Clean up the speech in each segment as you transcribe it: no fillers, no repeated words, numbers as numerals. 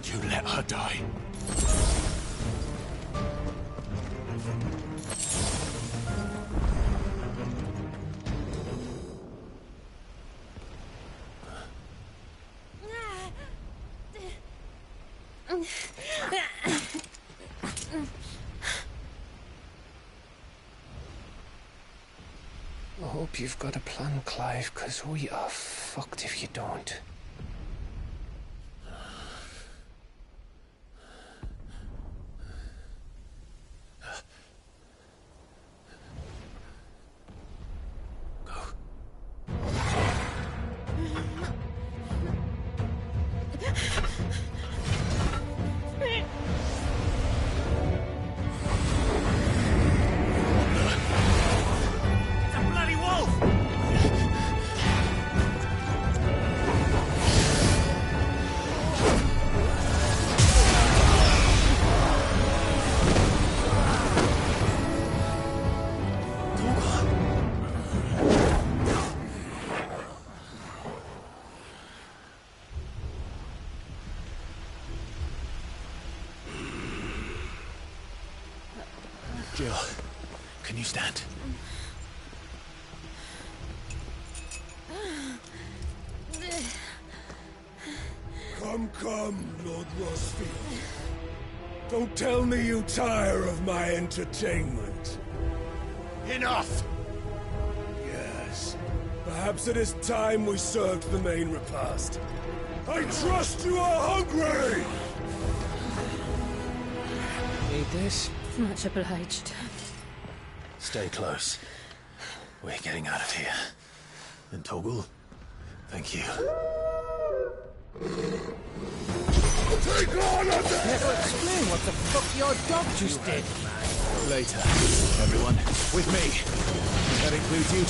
Would you let her die? I hope you've got a plan, Clive, because we are fucked if you don't. Jill, can you stand? Come, Lord Rosfield. Don't tell me you tire of my entertainment. Enough! Yes. Perhaps it is time we served the main repast. I trust you are hungry! Need this? Much obliged. Stay close. We're getting out of here. And Toggle, thank you. Take on at the Never explain what the fuck your dog just did. Later, everyone. With me. That includes you,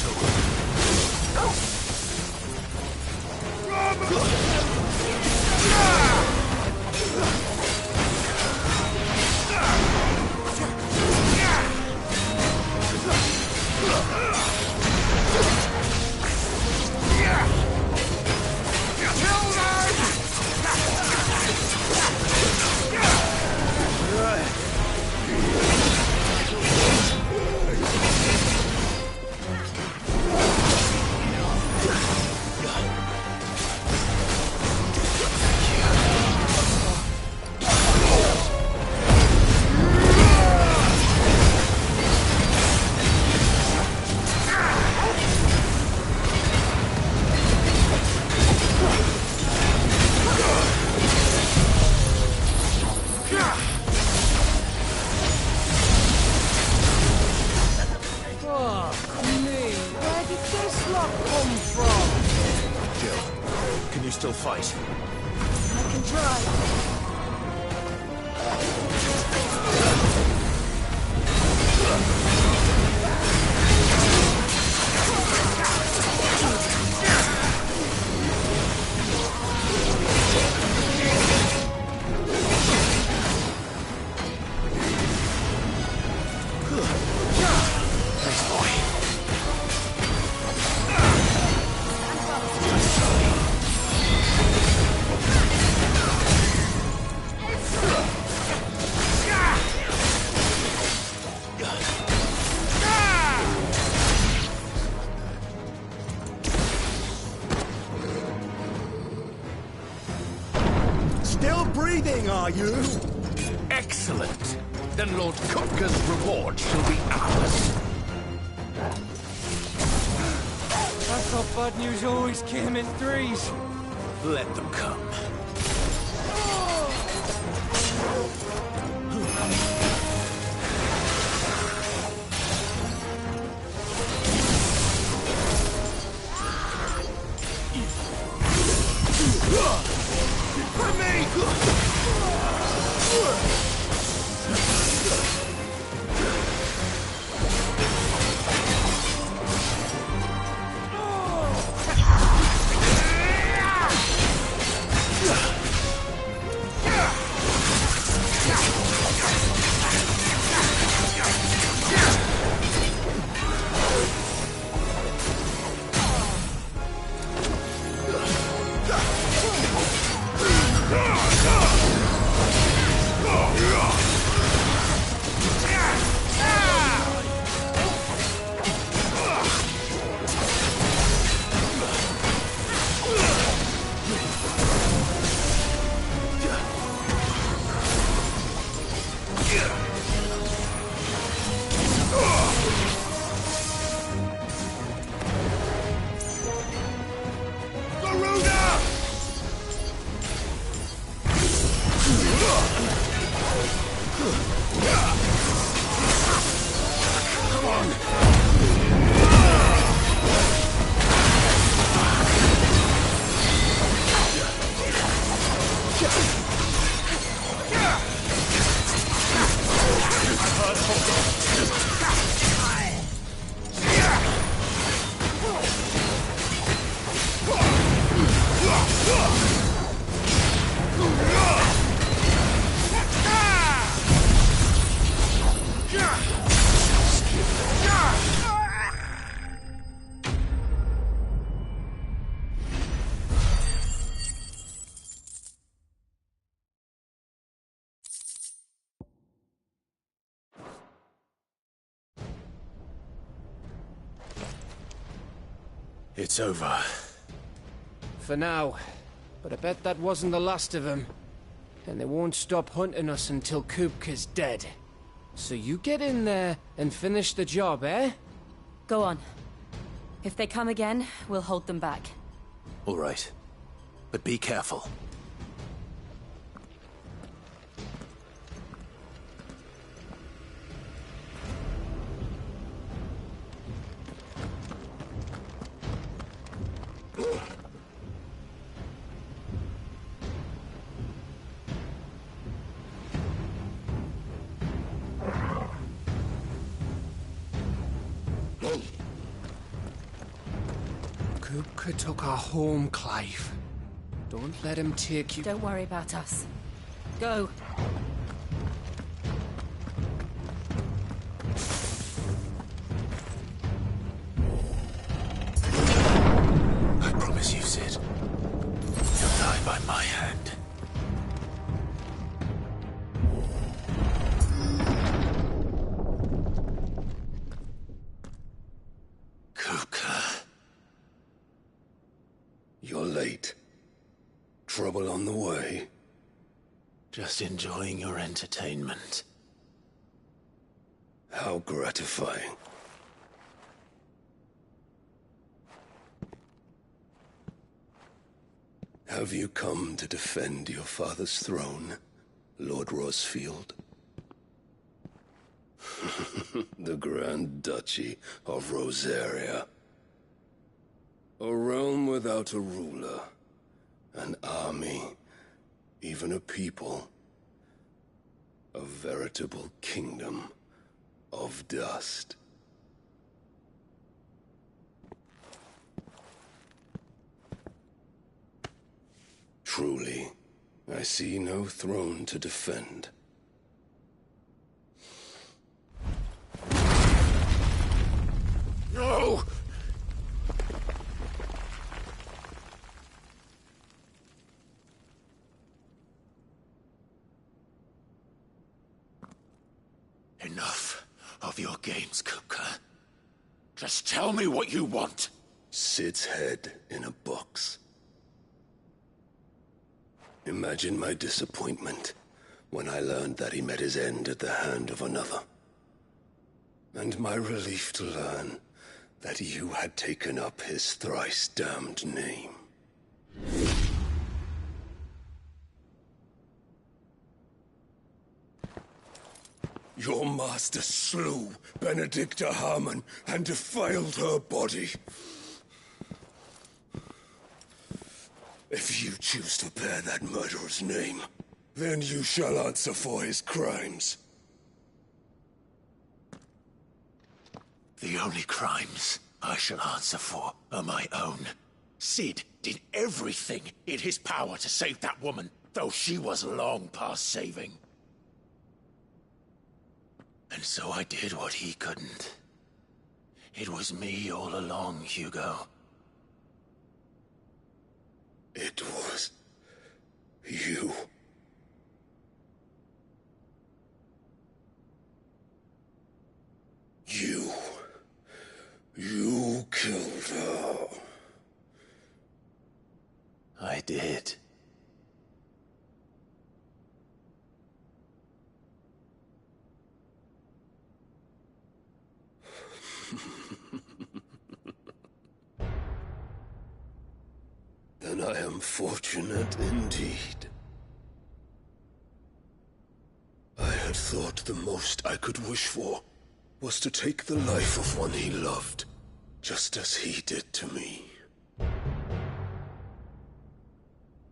still fight? I can try. Still breathing, are you? Excellent. Then Lord Kupka's reward shall be ours. I thought bad news always came in threes. Let them come. It's over. For now. But I bet that wasn't the last of them. And they won't stop hunting us until Kupka's dead. So you get in there and finish the job, eh? Go on. If they come again, we'll hold them back. All right. But be careful. Kupka took our home, Clive. Don't let him take you. Don't worry about us. Go. I promise you, Sid. You'll die by my hand. Kupka. You're late. Trouble on the way? Just enjoying your entertainment. How gratifying. Have you come to defend your father's throne, Lord Rosfield? The Grand Duchy of Rosaria. A realm without a ruler, an army, even a people. A veritable kingdom of dust. Truly, I see no throne to defend. No! Enough of your games, Kupka. Just tell me what you want. Sid's head in a box. Imagine my disappointment when I learned that he met his end at the hand of another. And my relief to learn that you had taken up his thrice-damned name. Your master slew Benedicta Harmon and defiled her body. If you choose to bear that murderer's name, then you shall answer for his crimes. The only crimes I shall answer for are my own. Sid did everything in his power to save that woman, though she was long past saving. And so I did what he couldn't. It was me all along, Hugo. It was you. You killed her. I did. Then I am fortunate indeed. I had thought the most I could wish for was to take the life of one he loved, just as he did to me.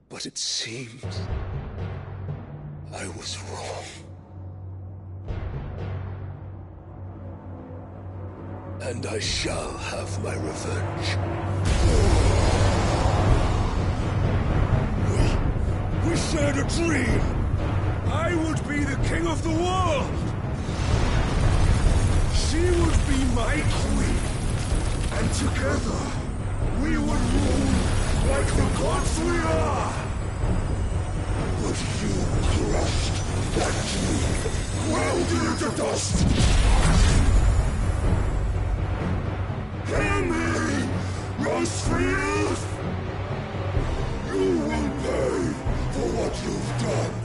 But it seems I was wrong. And I shall have my revenge. a dream! I would be the king of the world! She would be my queen! And together, we would rule like the gods we are! But you crushed that dream, ground it into dust! Hear me, Rosefield! You will pay for what you've done.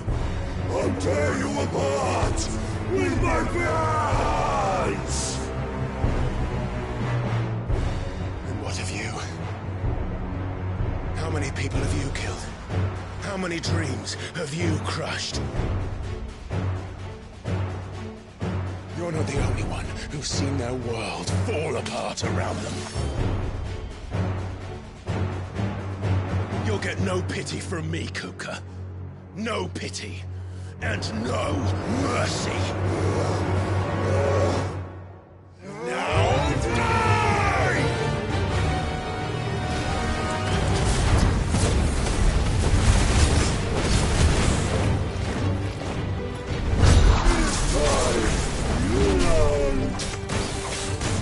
I'll tear you apart with my bare hands! And what of you? How many people have you killed? How many dreams have you crushed? You're not the only one who's seen their world fall apart around them. You'll get no pity from me, Kuka. No pity. And no mercy. Now die! This time, you learn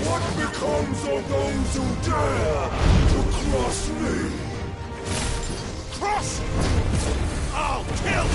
what becomes of those who dare to cross me. Cross! I'll kill!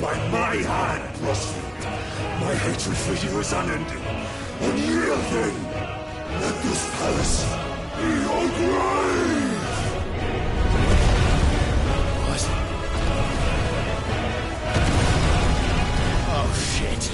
By my hand, Rosefield. My hatred for you is unending. Unreal then. Let this palace be your grave! What? Oh, shit.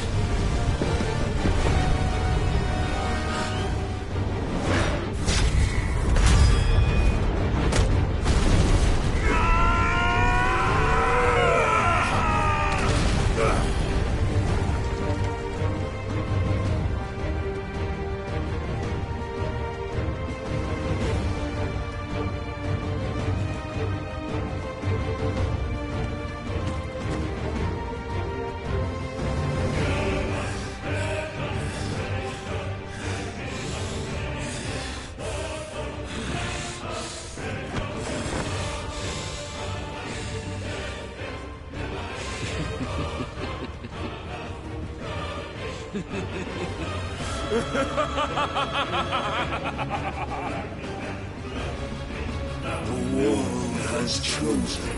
The world has chosen.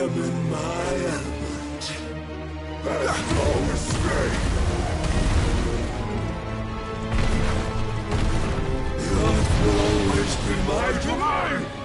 am in my element. There's no escape. The earth will always be my domain.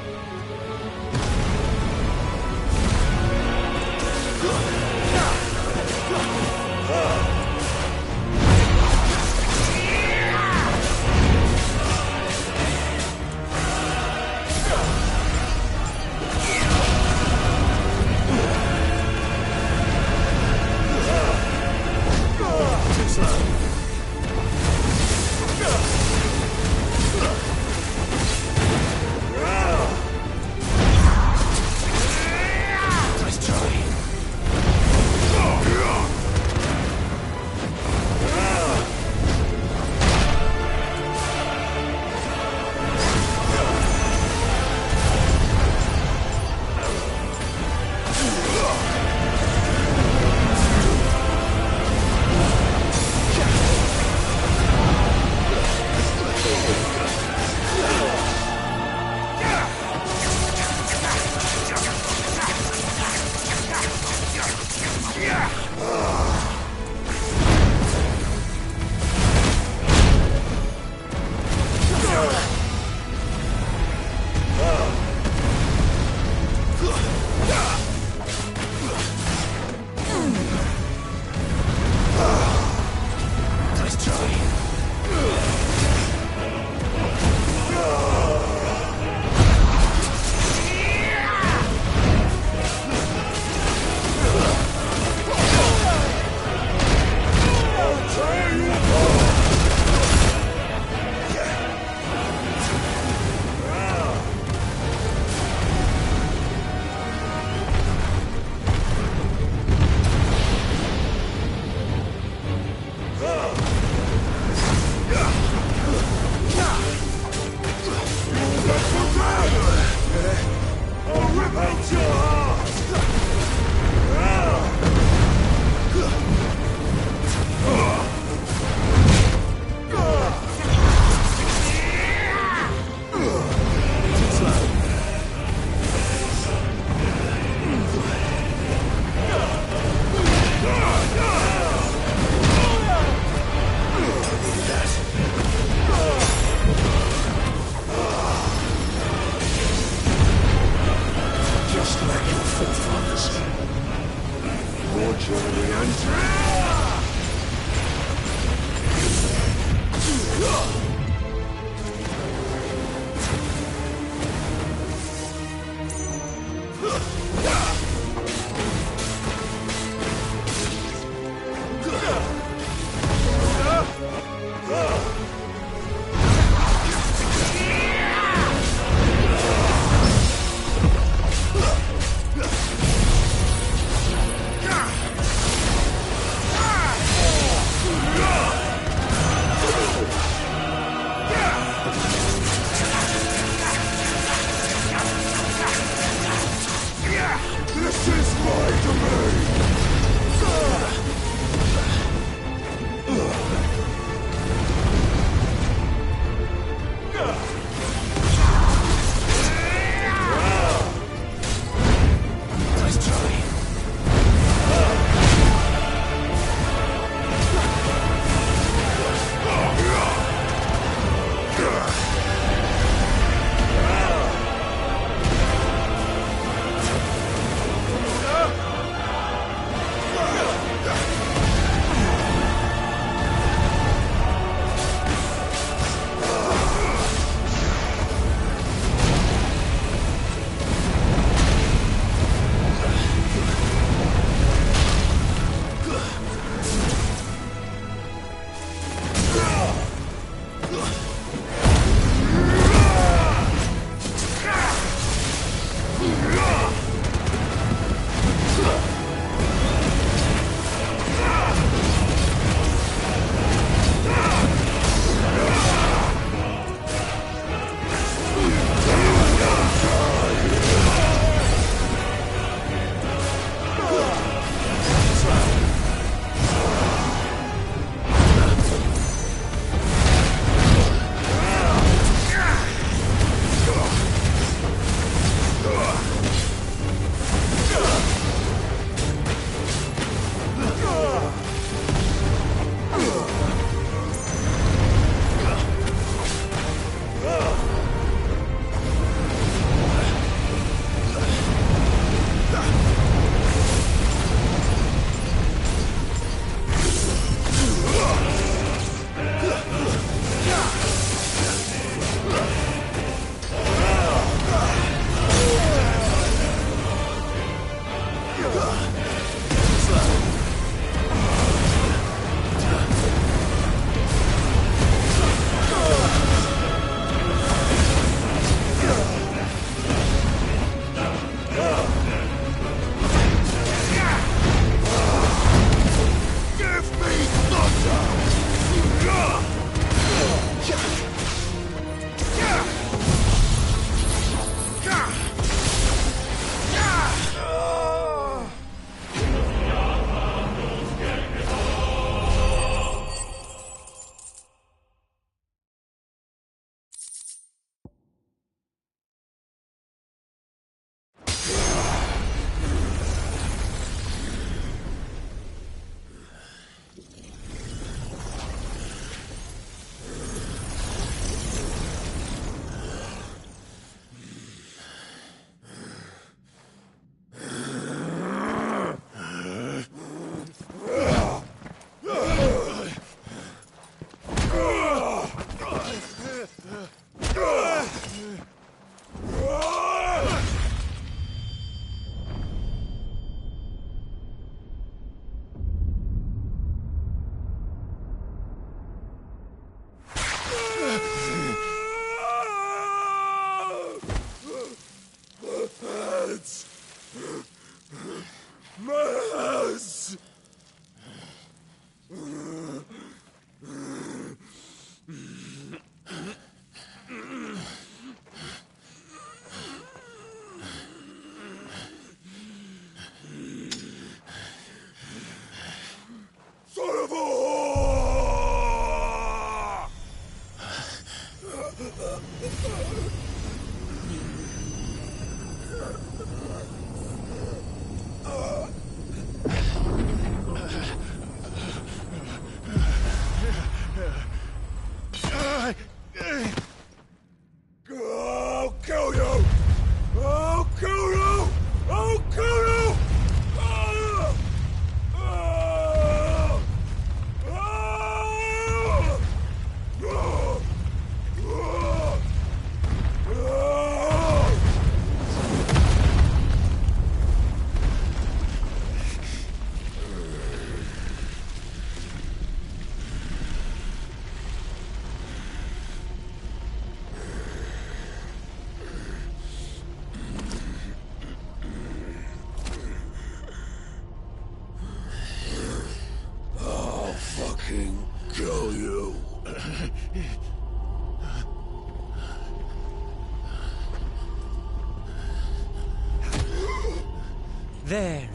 There.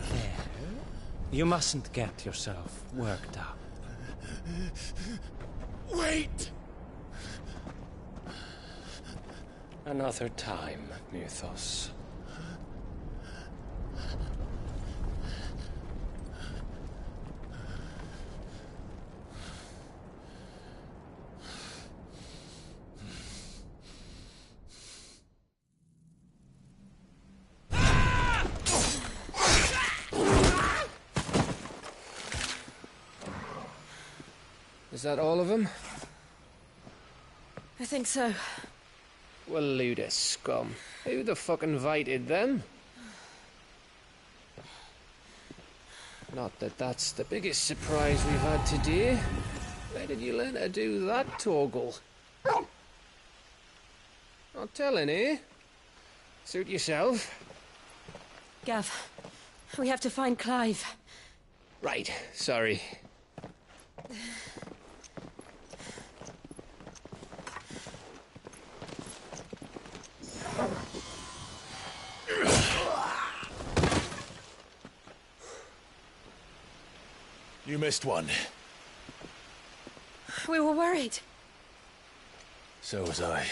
You mustn't get yourself worked up. Wait! Another time, Mythos. Is that all of them? I think so. Well, load of scum. Who the fuck invited them? Not that that's the biggest surprise we've had today. Where did you learn to do that, Torgal? Not telling, eh? Suit yourself. Gav, we have to find Clive. Right, sorry. You missed one. We were worried. So was I.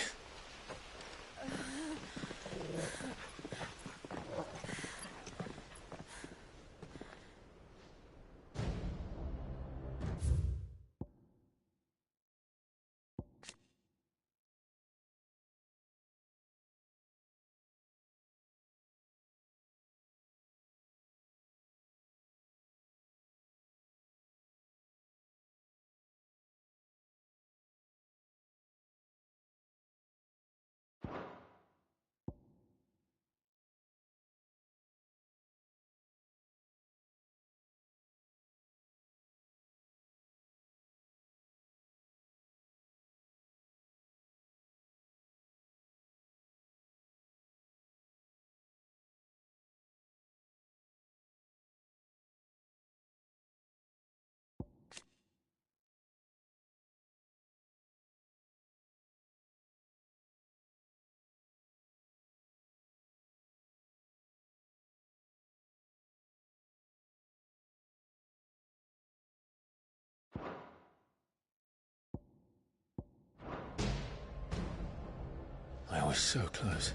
I was so close.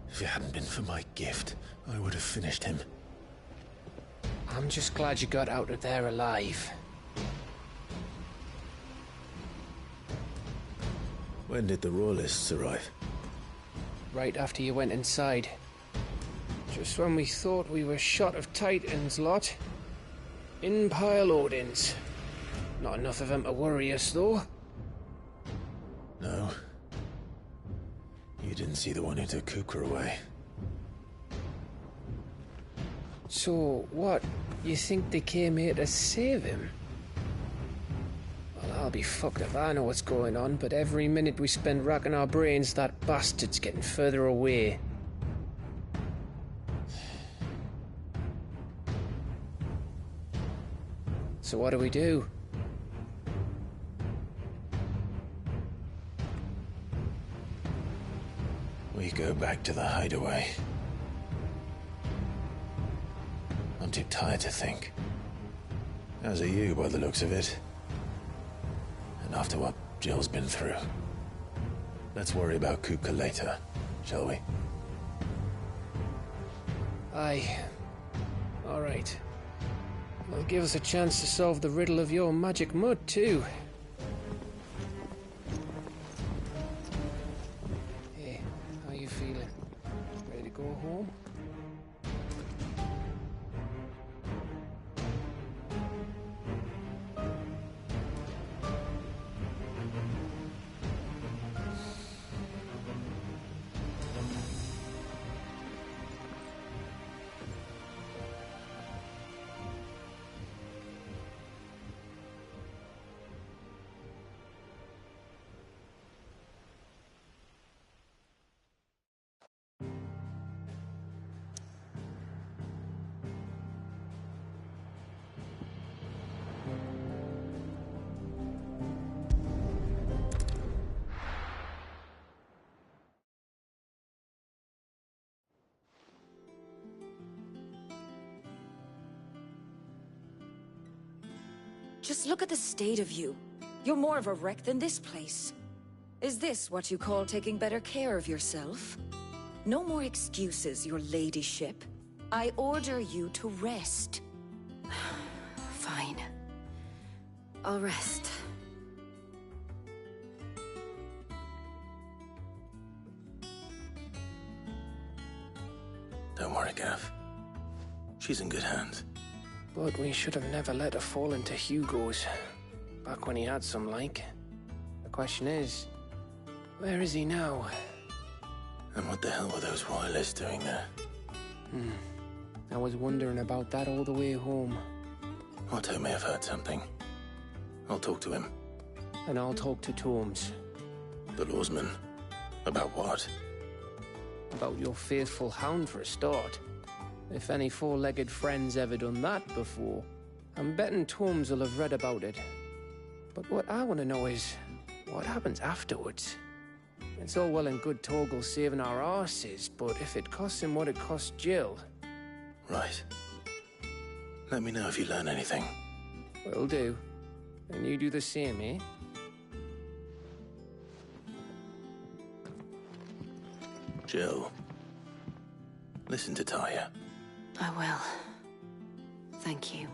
If it hadn't been for my gift, I would have finished him. I'm just glad you got out of there alive. When did the Royalists arrive? Right after you went inside. Just when we thought we were shot of Titans, lot. In pile Odins. Not enough of them to worry us, though. No. You didn't see the one who took Kupka away. So, what? You think they came here to save him? Well, I'll be fucked if I know what's going on, but every minute we spend racking our brains, that bastard's getting further away. So what do? We go back to the hideaway. I'm too tired to think. As are you, by the looks of it. And after what Jill's been through. Let's worry about Kupka later, shall we? Aye. All right. It'll give us a chance to solve the riddle of your magic mud, too. Hey, how you feeling? Ready to go home? Just look at the state of you. You're more of a wreck than this place. Is this what you call taking better care of yourself? No more excuses, your ladyship. I order you to rest. Fine. I'll rest. Don't worry, Gav. She's in good hands. But we should have never let her fall into Hugo's. Back when he had some like. The question is, where is he now? And what the hell were those royalists doing there? I was wondering about that all the way home. Otto may have heard something. I'll talk to him. And I'll talk to Tomes. The lawsman. About what? About your faithful hound for a start. If any four-legged friend's ever done that before, I'm betting Tomes will have read about it. But what I want to know is, what happens afterwards? It's all well and good Torgal saving our arses, but if it costs him what it cost Jill... Right. Let me know if you learn anything. Will do. And you do the same, eh? Jill. Listen to Taya. I will. Thank you.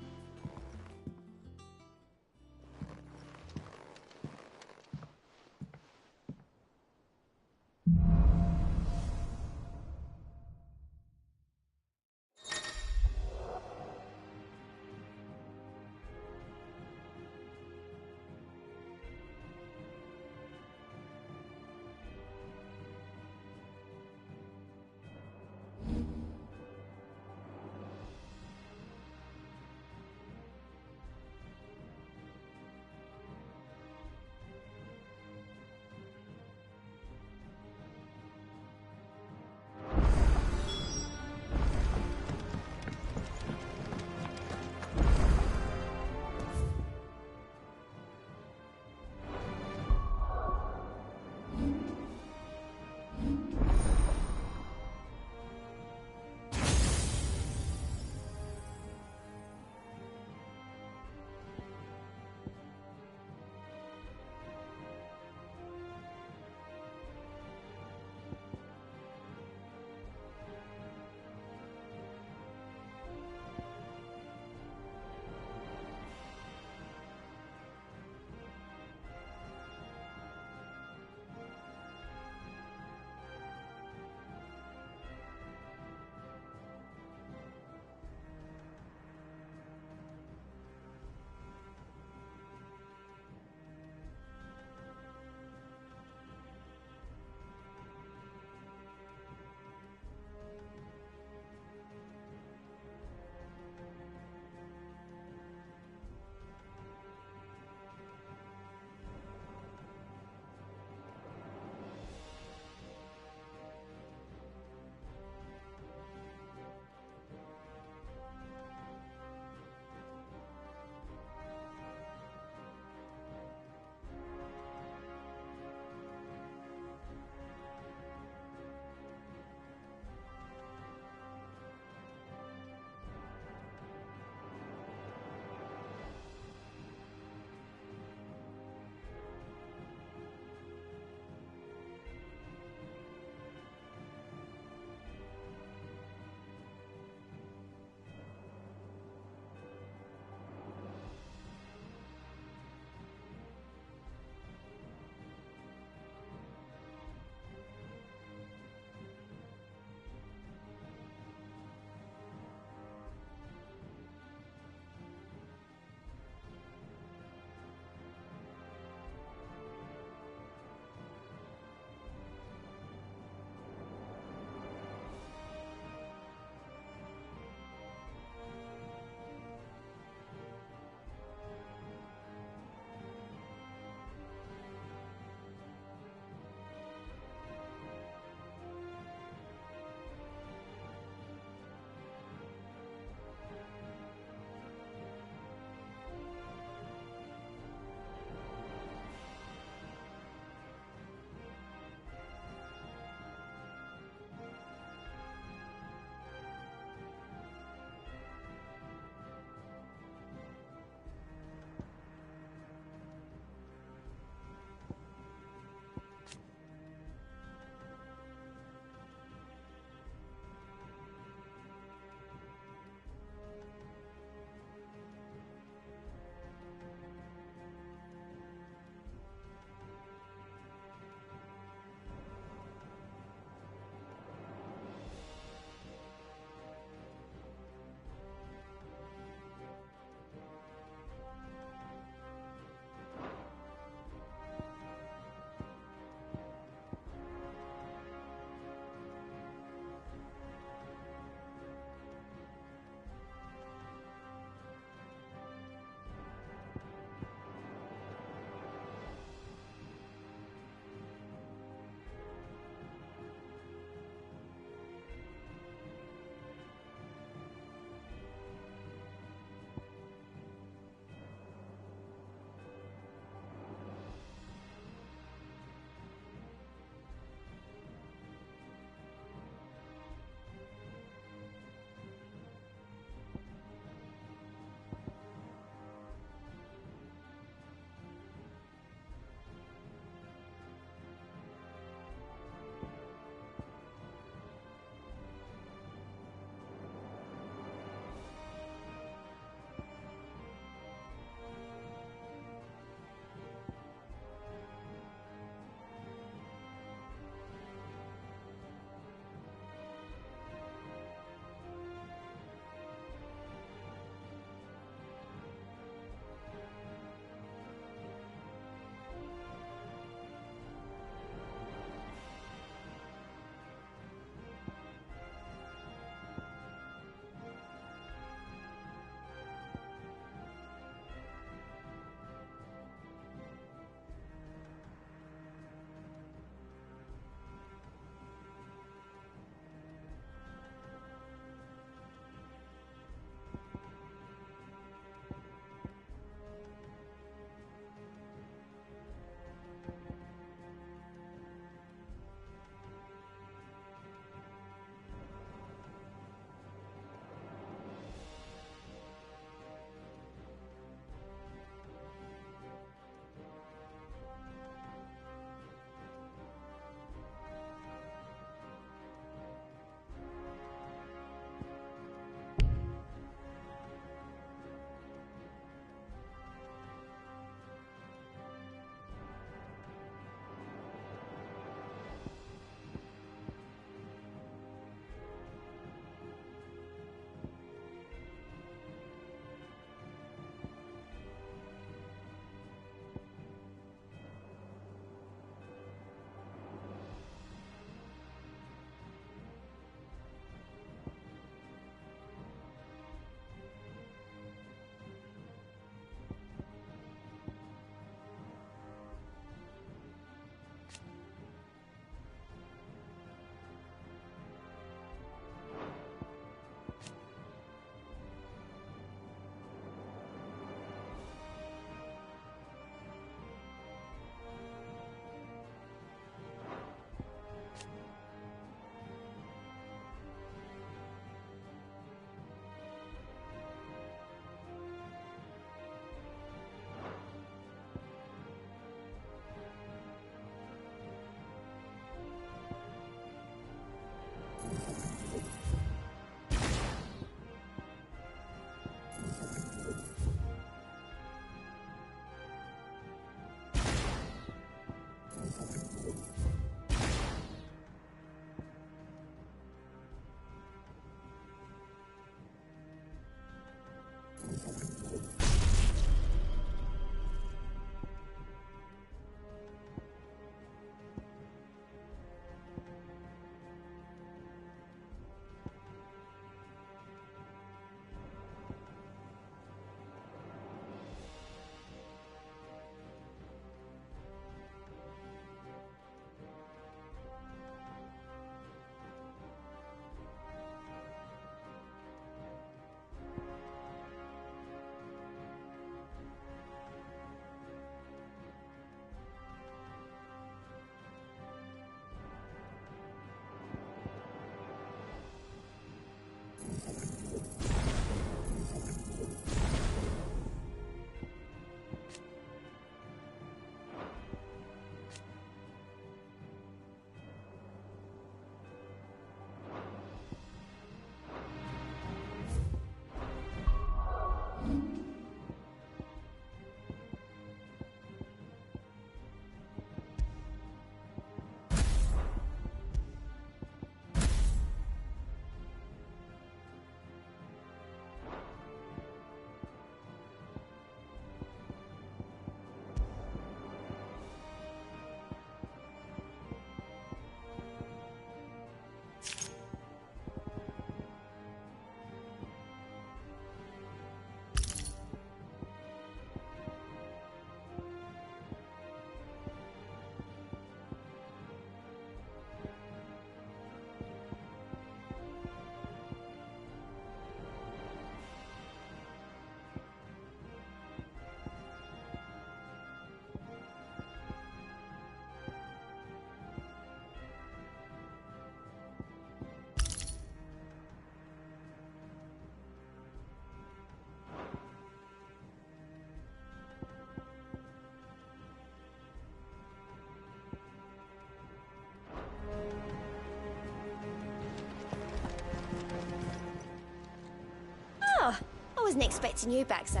Oh, I wasn't expecting you back, so...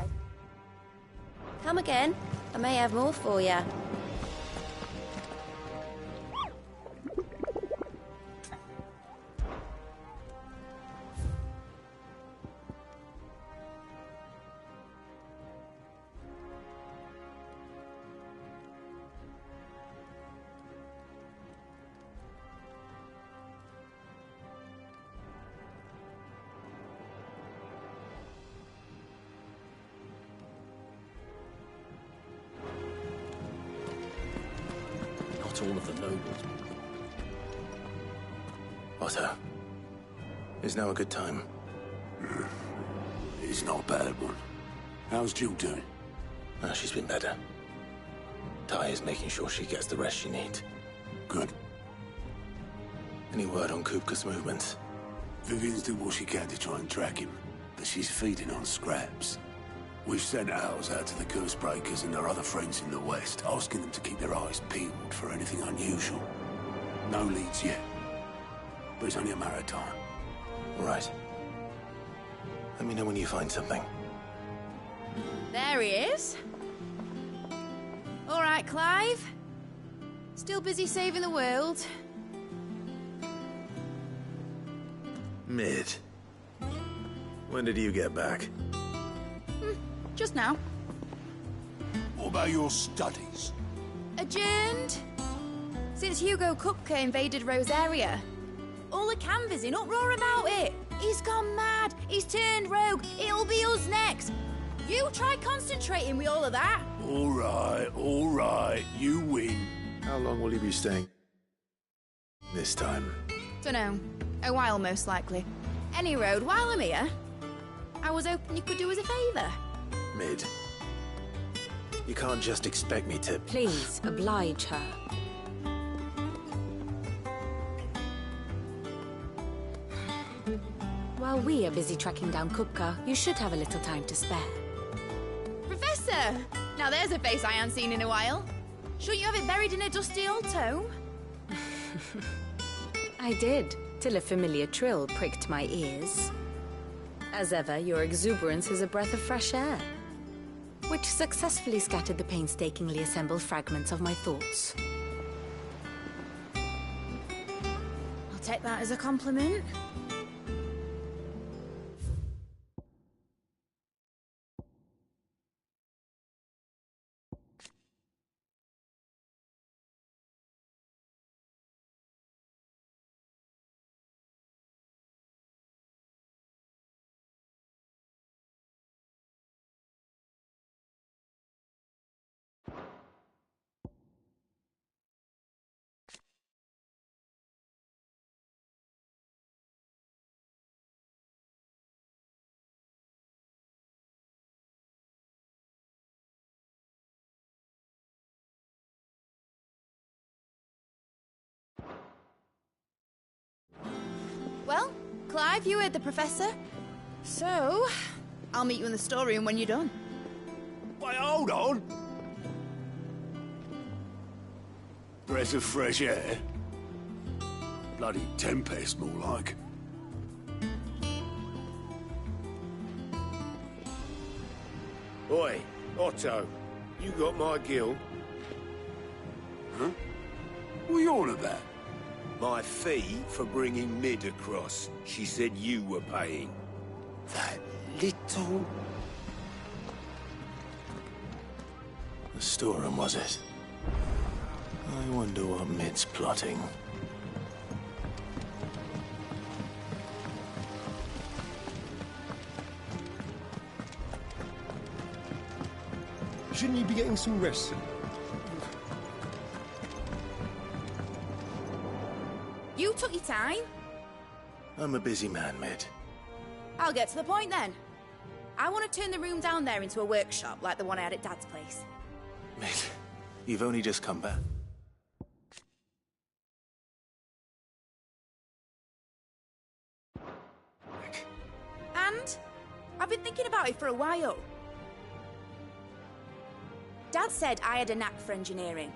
Come again. I may have more for you. Not all of the nobles. Otto, is now a good time? It's not a bad one. How's Jill doing? She's been better. Ty is making sure she gets the rest she needs. Good. Any word on Kupka's movements? Vivian's did what she can to try and track him, but she's feeding on scraps. We've sent ours out to the Cursebreakers and their other friends in the West, asking them to keep their eyes peeled for anything unusual. No leads yet, but it's only a matter of time. Right. Let me know when you find something. There he is. All right, Clive. Still busy saving the world. Mid. When did you get back? Just now. What about your studies? Adjourned. Since Hugo Kupka invaded Rosaria. All the canvass in uproar about it. He's gone mad. He's turned rogue. It'll be us next. You try concentrating with all of that. All right. You win. How long will you be staying? This time. Dunno. A while, most likely. Any road, while I'm here, I was hoping you could do us a favour. Mid. You can't just expect me to... Please, oblige her. While we are busy tracking down Kupka, you should have a little time to spare. Professor! Now there's a face I haven't seen in a while. Shouldn't you have it buried in a dusty old tome? I did, till a familiar trill pricked my ears. As ever, your exuberance is a breath of fresh air, which successfully scattered the painstakingly assembled fragments of my thoughts. I'll take that as a compliment. Well, Clive, you heard the Professor. So, I'll meet you in the storeroom when you're done. Wait, hold on. Breath of fresh air. Bloody tempest, more like. Oi, Otto, you got my gill? Huh? What are you on about? My fee for bringing Mid across. She said you were paying. That little... The storeroom, was it? I wonder what Mid's plotting. Shouldn't you be getting some rest? You took your time. I'm a busy man, Mid. I'll get to the point then. I want to turn the room down there into a workshop like the one I had at Dad's place. Mid, you've only just come back. And I've been thinking about it for a while. Dad said I had a knack for engineering.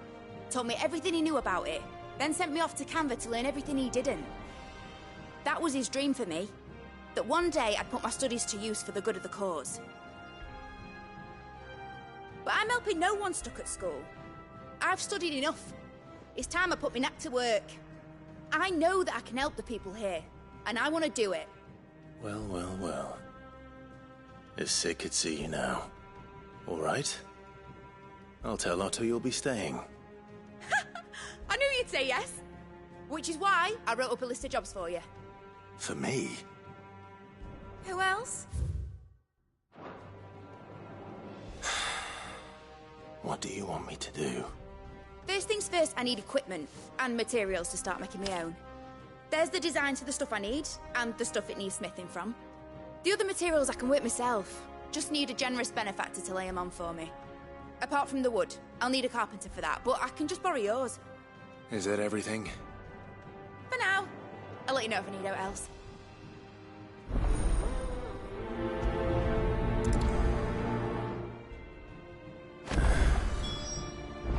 Told me everything he knew about it, then sent me off to Canva to learn everything he didn't. That was his dream for me. that one day I'd put my studies to use for the good of the cause. But I'm helping no one stuck at school. I've studied enough. It's time I put my neck to work. I know that I can help the people here, and I want to do it. Well, well, well. If Sid could see you now. All right. I'll tell Otto you'll be staying. I knew you'd say yes. Which is why I wrote up a list of jobs for you. For me? Who else? What do you want me to do? First things first, I need equipment and materials to start making my own. There's the designs for the stuff I need, and the stuff it needs smithing from. The other materials I can work myself. Just need a generous benefactor to lay them on for me. Apart from the wood, I'll need a carpenter for that, but I can just borrow yours. Is that everything? For now. I'll let you know if I need out else.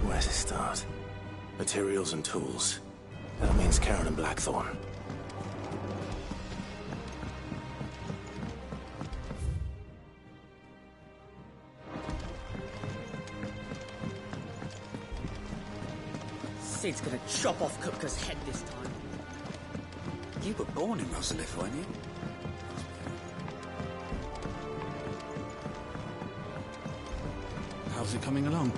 Where to start? Materials and tools. That means Karen and Blackthorn. Sid's gonna chop off Kupka's head this time. You were born in Rosalith, weren't you? How's it coming along?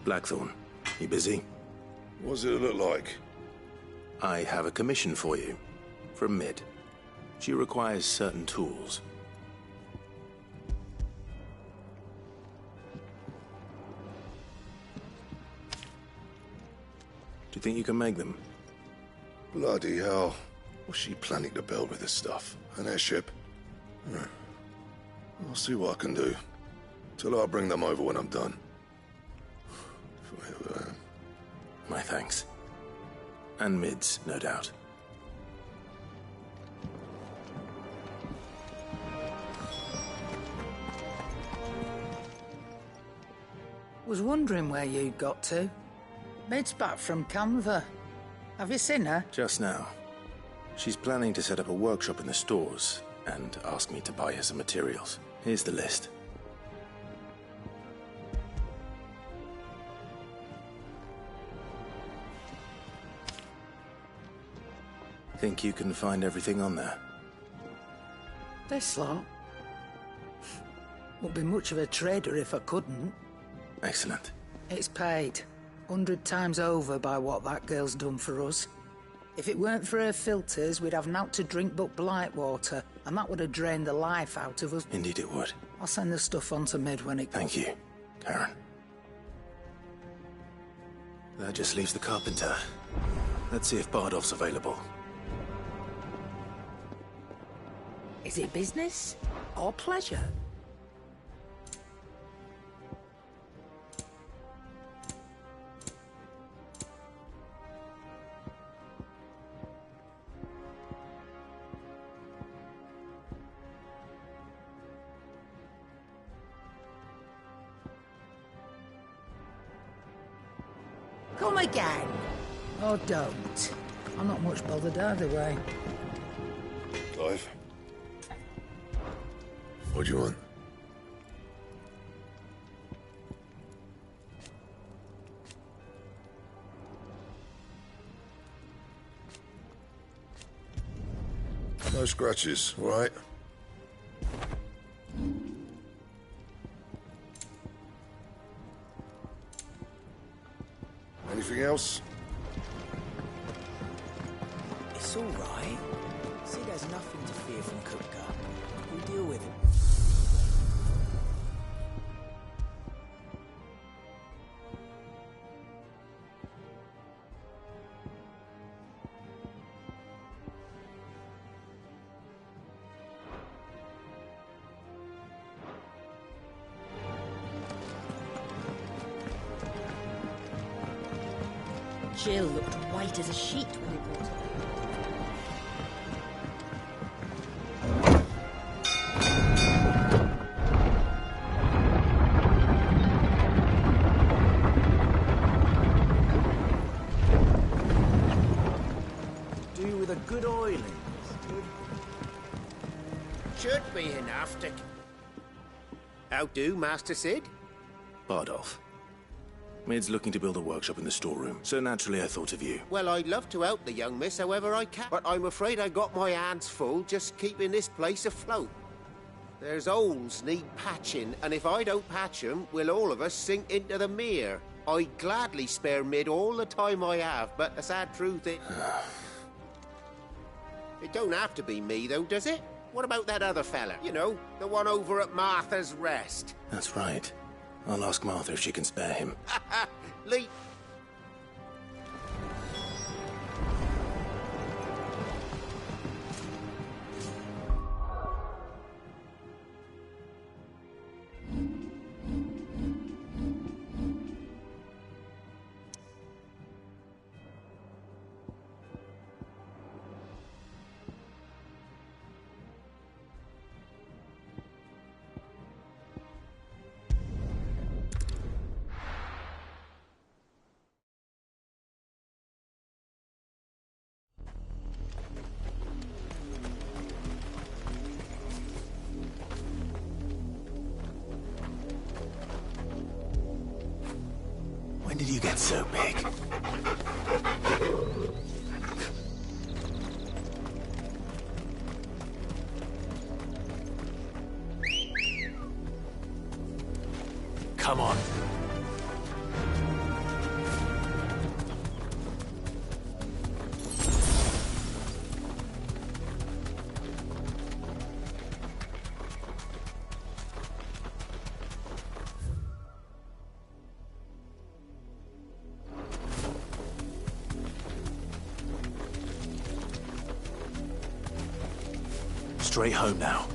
Blackthorn, you busy? What does it look like? I have a commission for you. From Mid. She requires certain tools. Do you think you can make them? Bloody hell. What's she planning to build with this stuff? An airship? I'll see what I can do. Tell her I'll bring them over when I'm done. My thanks. And Mid's, no doubt. Was wondering where you'd got to. Mid's back from Canva. Have you seen her? Just now. She's planning to set up a workshop in the stores and ask me to buy her some materials. Here's the list. Think you can find everything on there? This lot? Wouldn't be much of a trader if I couldn't. Excellent. It's paid 100 times over by what that girl's done for us. If it weren't for her filters, we'd have naught to drink but blight water, and that would have drained the life out of us. Indeed it would. I'll send the stuff on to Mid when it comes. Thank you, Karen. That just leaves the carpenter. Let's see if Bardolph's available. Is it business or pleasure? Come again. Or don't. I'm not much bothered either way. Clive? What do you want? No scratches, all right? Anything else? It's all right. Sid has nothing to fear from Kupka. We'll deal with him. Jill looked white as a sheet when he brought her. Do with a good oiling. Should be enough to... How do, Master Sid? Bardolph. Mid's looking to build a workshop in the storeroom, so naturally I thought of you. Well, I'd love to help the young miss however I can, but I'm afraid I got my hands full just keeping this place afloat. There's holes need patching, and if I don't patch them, we'll all of us sink into the mere. I'd gladly spare Mid all the time I have, but the sad truth is... It don't have to be me, though, does it? What about that other fella? You know, the one over at Martha's Rest. That's right. I'll ask Martha if she can spare him. Lee... When did you get so big? Come on. Straight home now.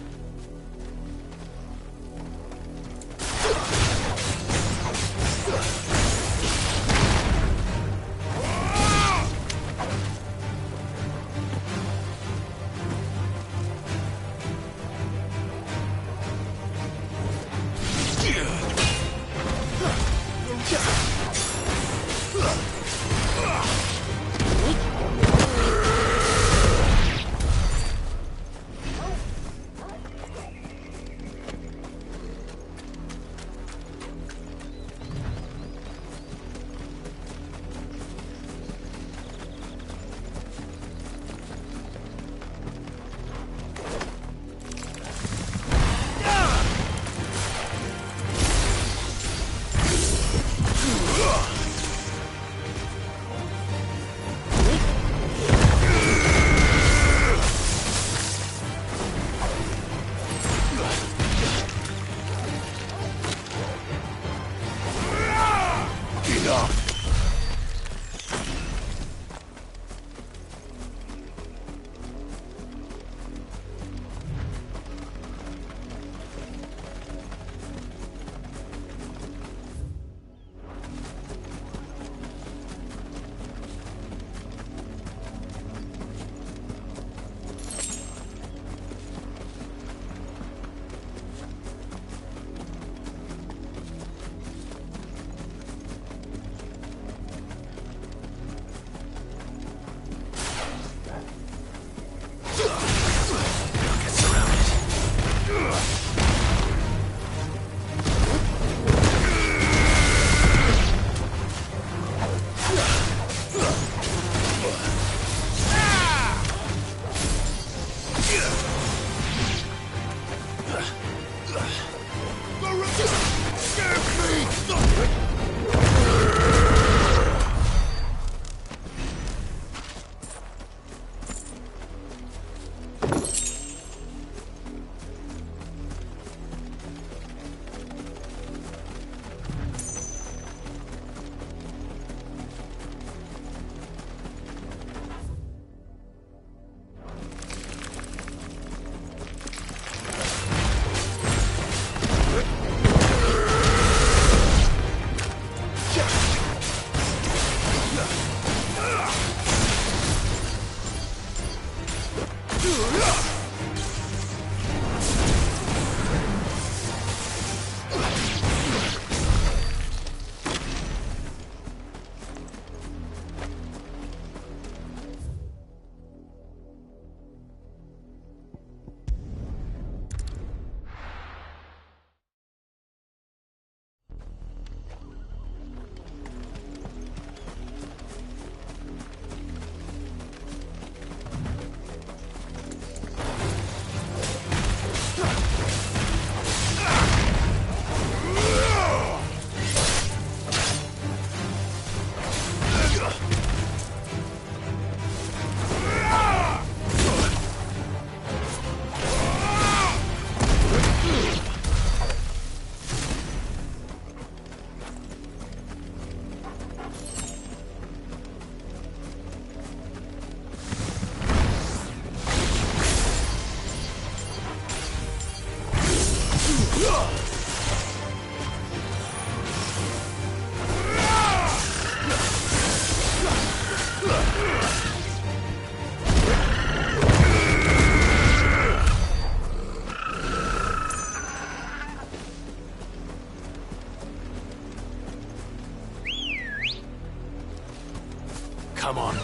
Come on.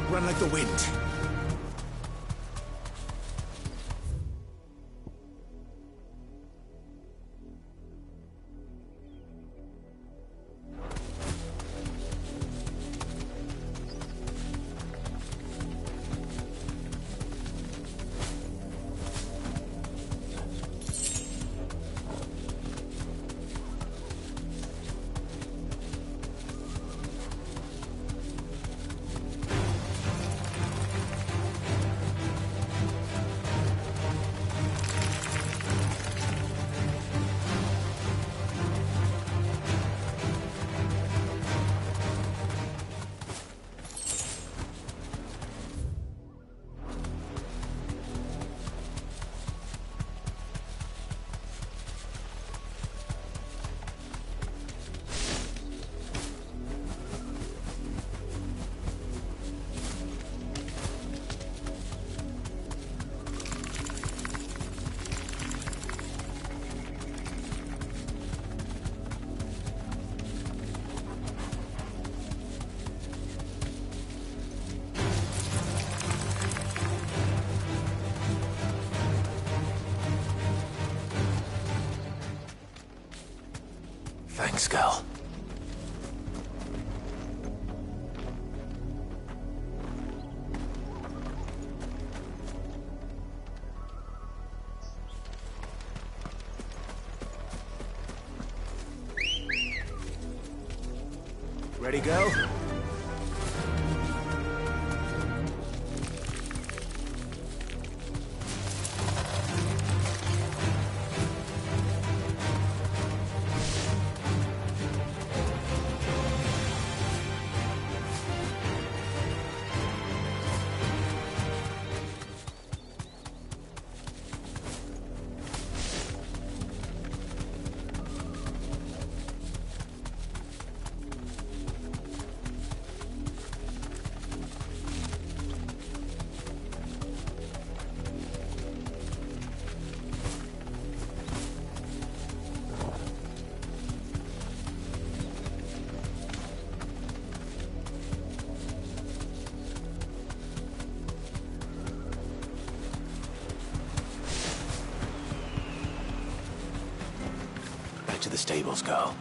Run like the wind. Thanks, girl. Ready, go? To the stables, girl.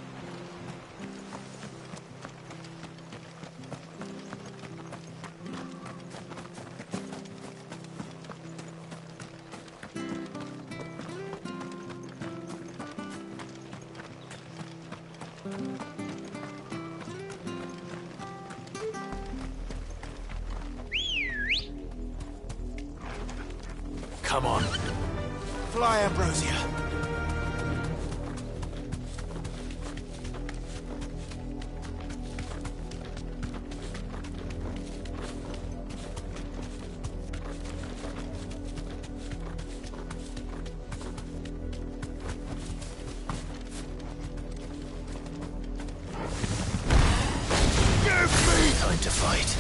Come on. Fly, Ambrosia. Time to fight.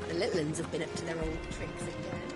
The little uns have been up to their old tricks again.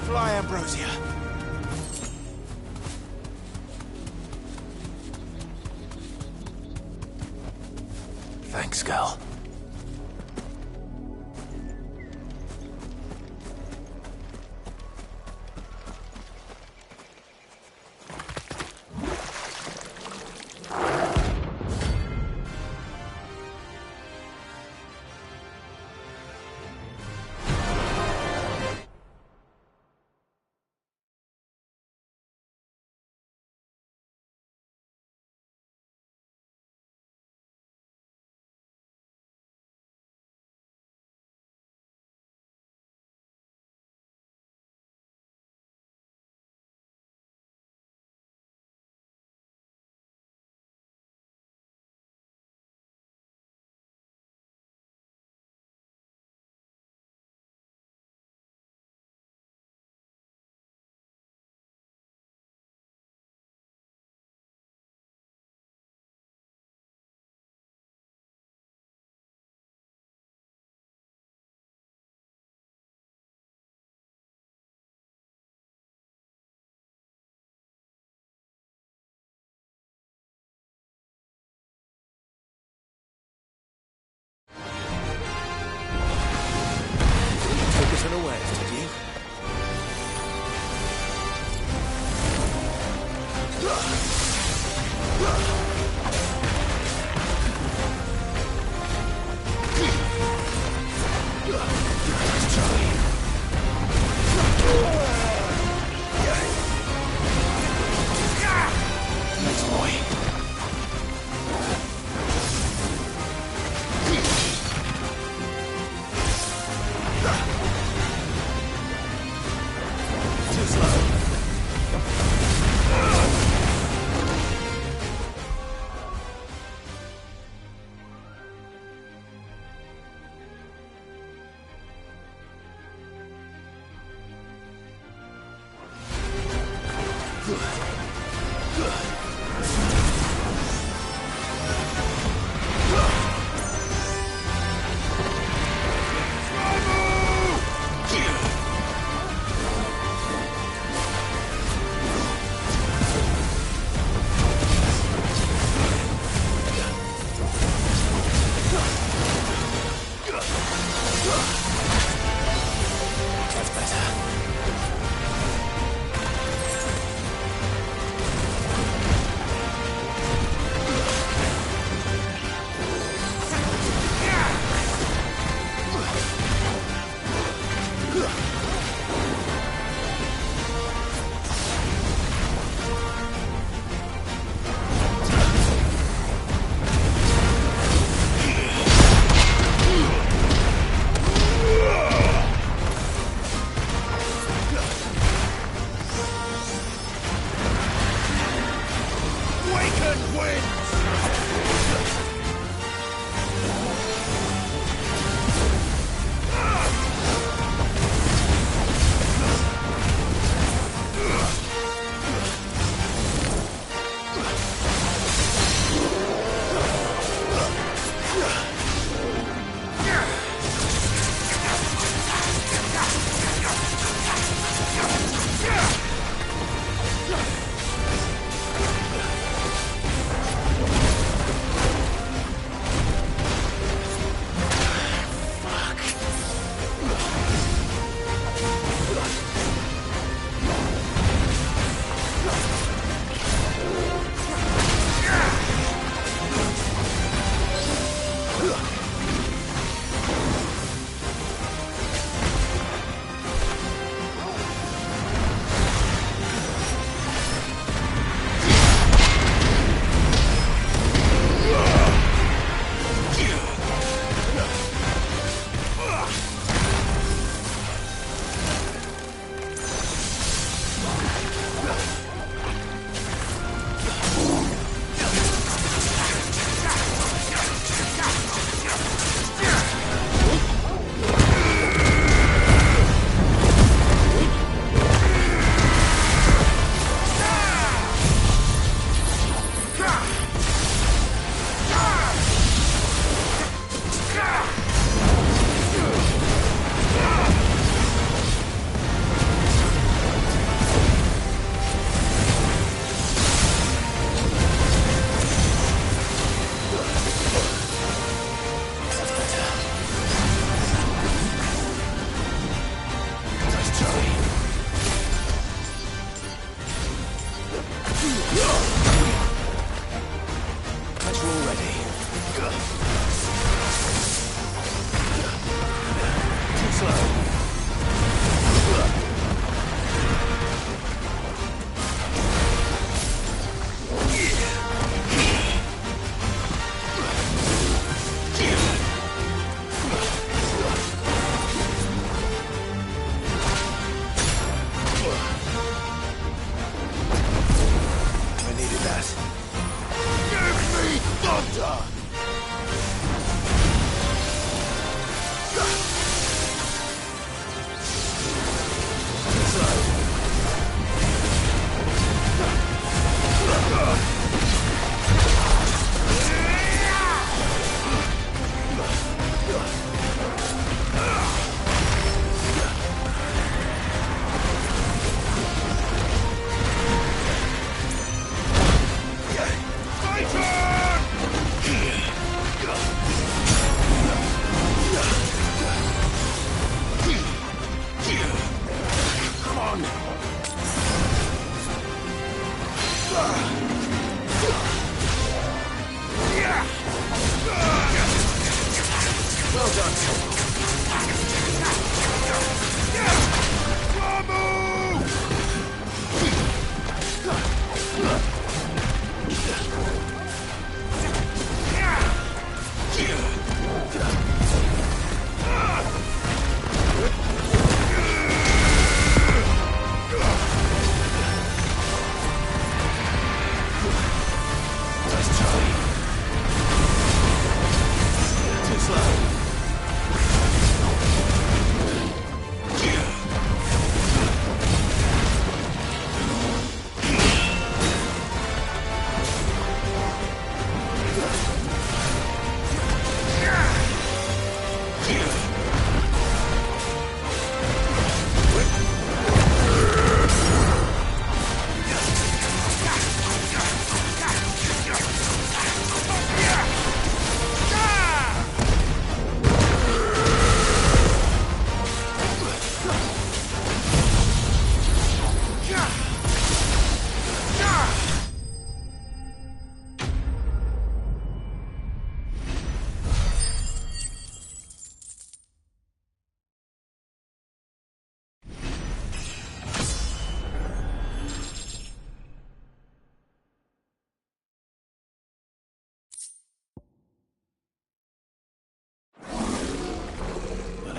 Fly, Ambrosia. Thanks, girl.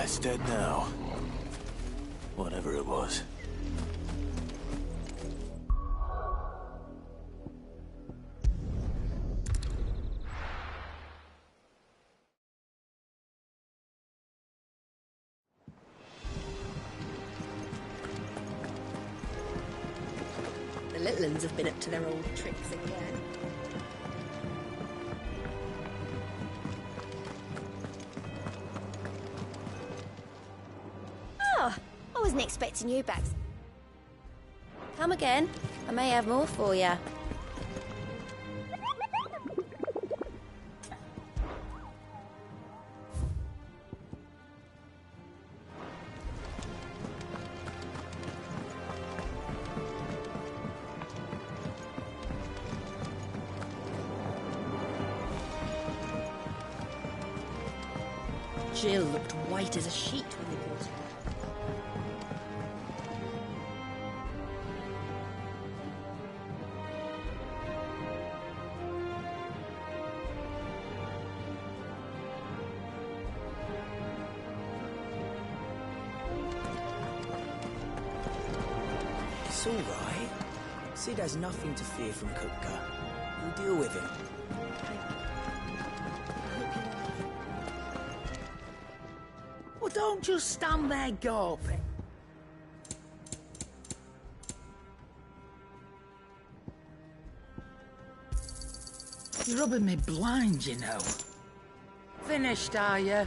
It's dead now. Whatever it was. The little ones have been up to their old tricks again. Oh, I wasn't expecting you back. Come again. I may have more for you. Jill looked white as a sheet when they brought her. It's all right. Sid has nothing to fear from Kupka. We'll deal with him. Well, don't just stand there gawping. You're rubbing me blind, you know. Finished, are you?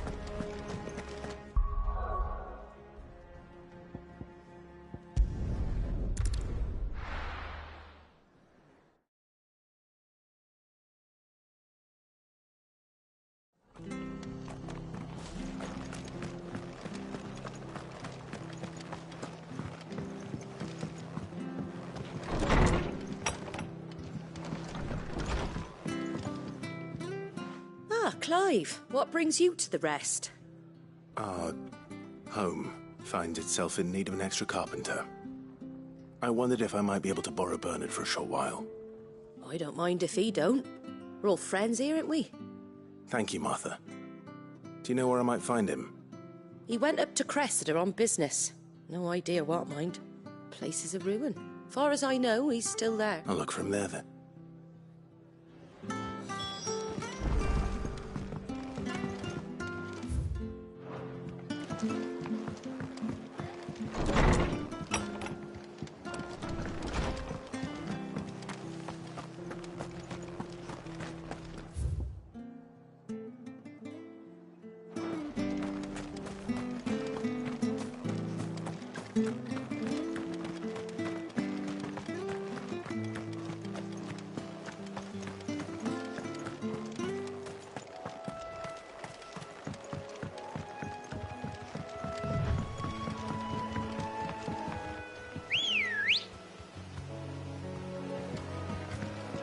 Clive, what brings you to the rest? Our home finds itself in need of an extra carpenter. I wondered if I might be able to borrow Bernard for a short while. I don't mind if he don't. We're all friends here, aren't we? Thank you, Martha. Do you know where I might find him? He went up to Cressida on business. No idea what, mind. Place is a ruin. Far as I know, he's still there. I'll look for him there, then.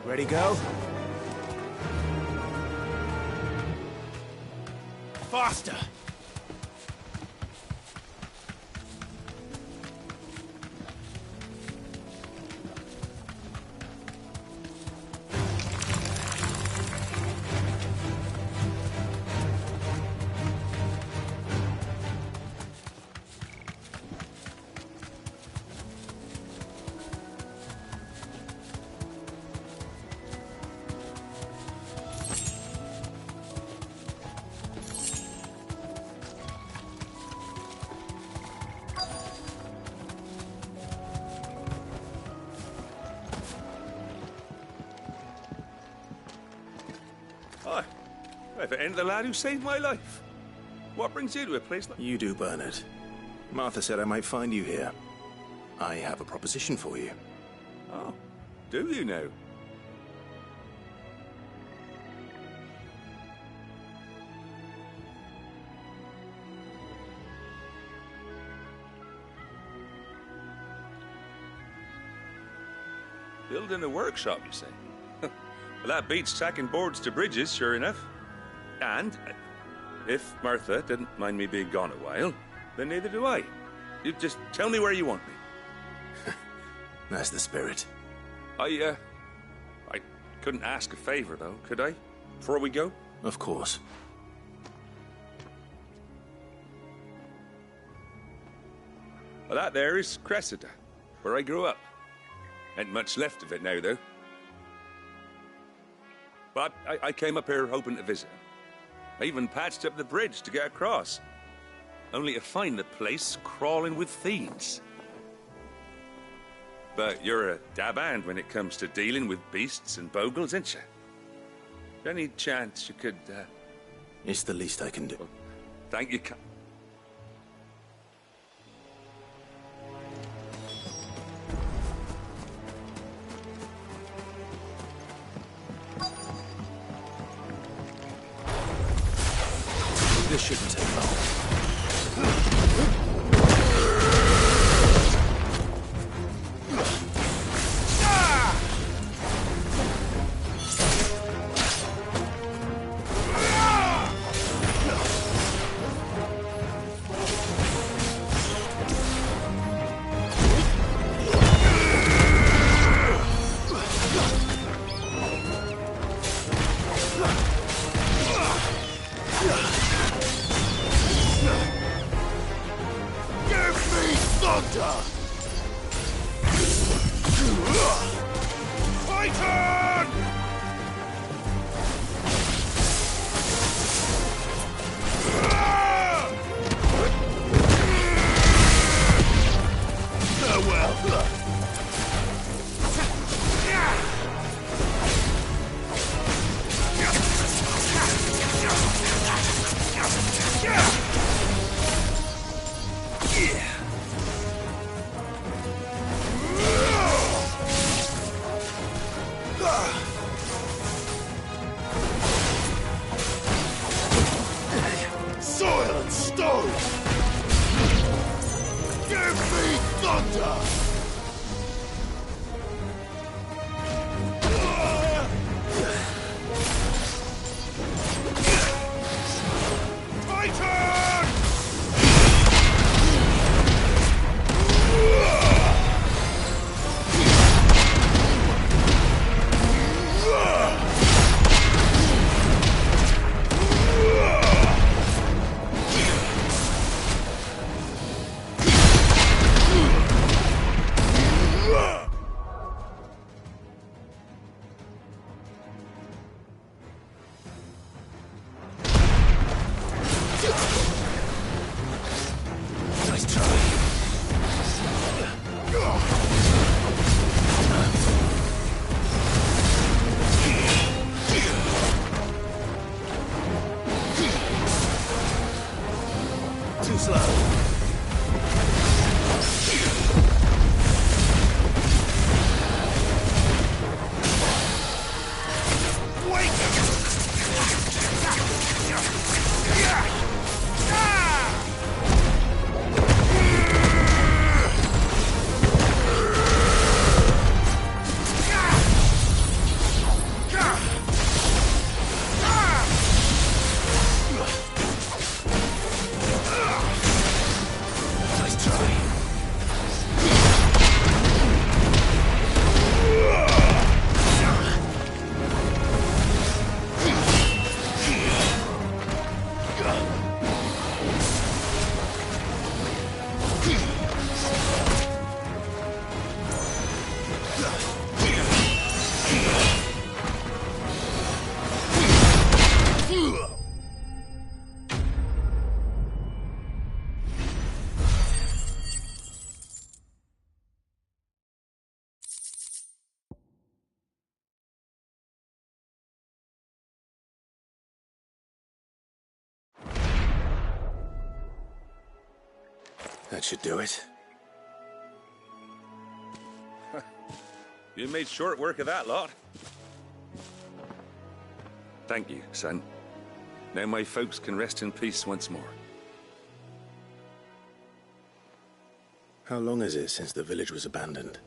Ready, go? Faster! Hi. If it ain't the lad who saved my life. What brings you to a place like... You do, Bernard. Martha said I might find you here. I have a proposition for you. Oh, do you now? Building a workshop, you say? Well, that beats tacking boards to bridges, sure enough. And if Martha didn't mind me being gone a while, then neither do I. You just tell me where you want me. That's the spirit. I couldn't ask a favor, though, could I? Before we go? Of course. Well, that there is Cressida, where I grew up. Ain't much left of it now, though. But I came up here hoping to visit. I even patched up the bridge to get across. Only to find the place crawling with thieves. But you're a dab hand when it comes to dealing with beasts and bogles, ain't you? Any chance you could, It's the least I can do. Well, thank you. This shouldn't take long. Soil and stone! Give me thunder! Too slow. That should do it. You made short work of that lot. Thank you, son. Now my folks can rest in peace once more. How long is it since the village was abandoned?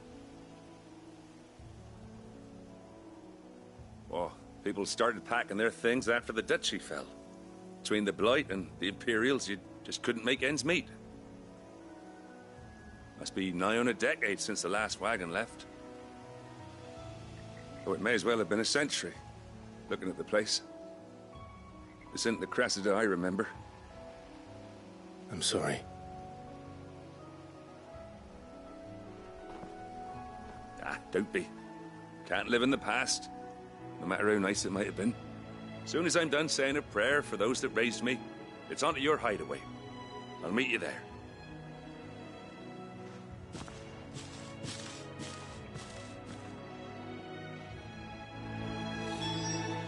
Oh, people started packing their things after the duchy fell. Between the Blight and the Imperials, you just couldn't make ends meet. Must be nigh on a decade since the last wagon left. Oh, it may as well have been a century, looking at the place. This isn't the Cressida I remember. I'm sorry. Ah, don't be. Can't live in the past, no matter how nice it might have been. As soon as I'm done saying a prayer for those that raised me, it's on to your hideaway. I'll meet you there.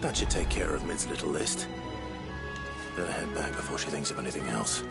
That should take care of Mid's little list. Better head back before she thinks of anything else.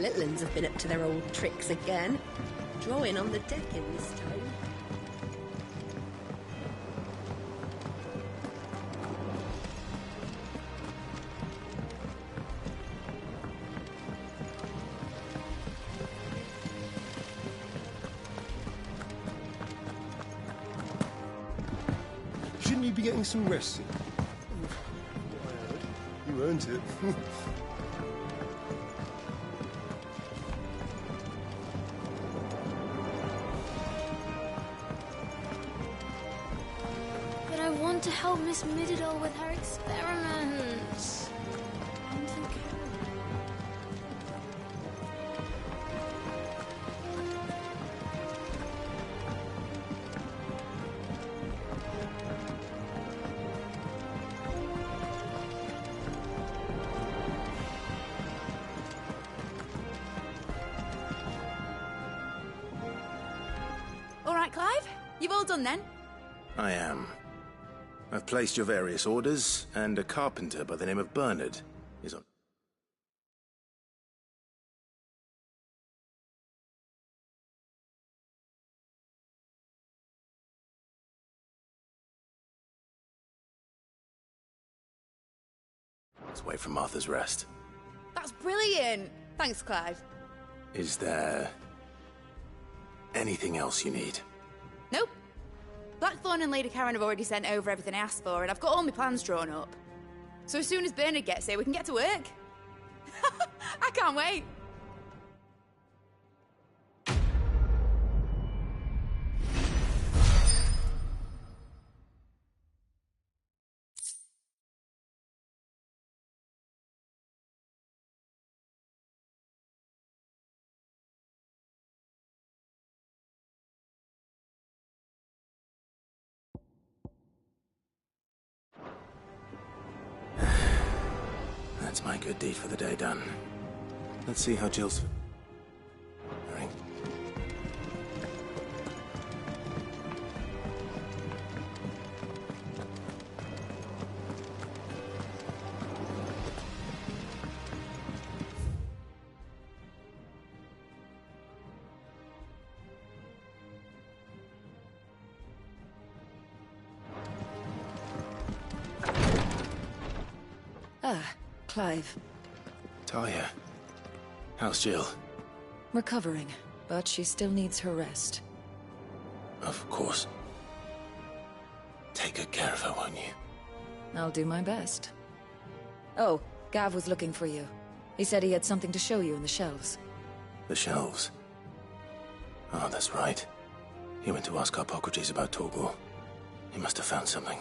little uns have been up to their old tricks again. Drawing on the decking this time. Shouldn't you be getting some rest? You earned it. But I want to help Miss Mididol with her experiments. I'm too All right, Clive? You've all done then? I am. I've placed your various orders, and a carpenter by the name of Bernard is on. Let's wait for Martha's rest. That's brilliant. Thanks, Clive. Is there anything else you need? Nope. Blackthorn and Lady Karen have already sent over everything I asked for, and I've got all my plans drawn up. So as soon as Bernard gets here, we can get to work. I can't wait. That's my good deed for the day done. Let's see how Jill's... Ring. Ah, Clive. Talia. How's Jill? Recovering, but she still needs her rest. Of course. Take good care of her, won't you? I'll do my best. Oh, Gav was looking for you. He said he had something to show you in the shelves. The shelves. Oh, that's right. He went to ask Harpocrates about Torgor. He must have found something.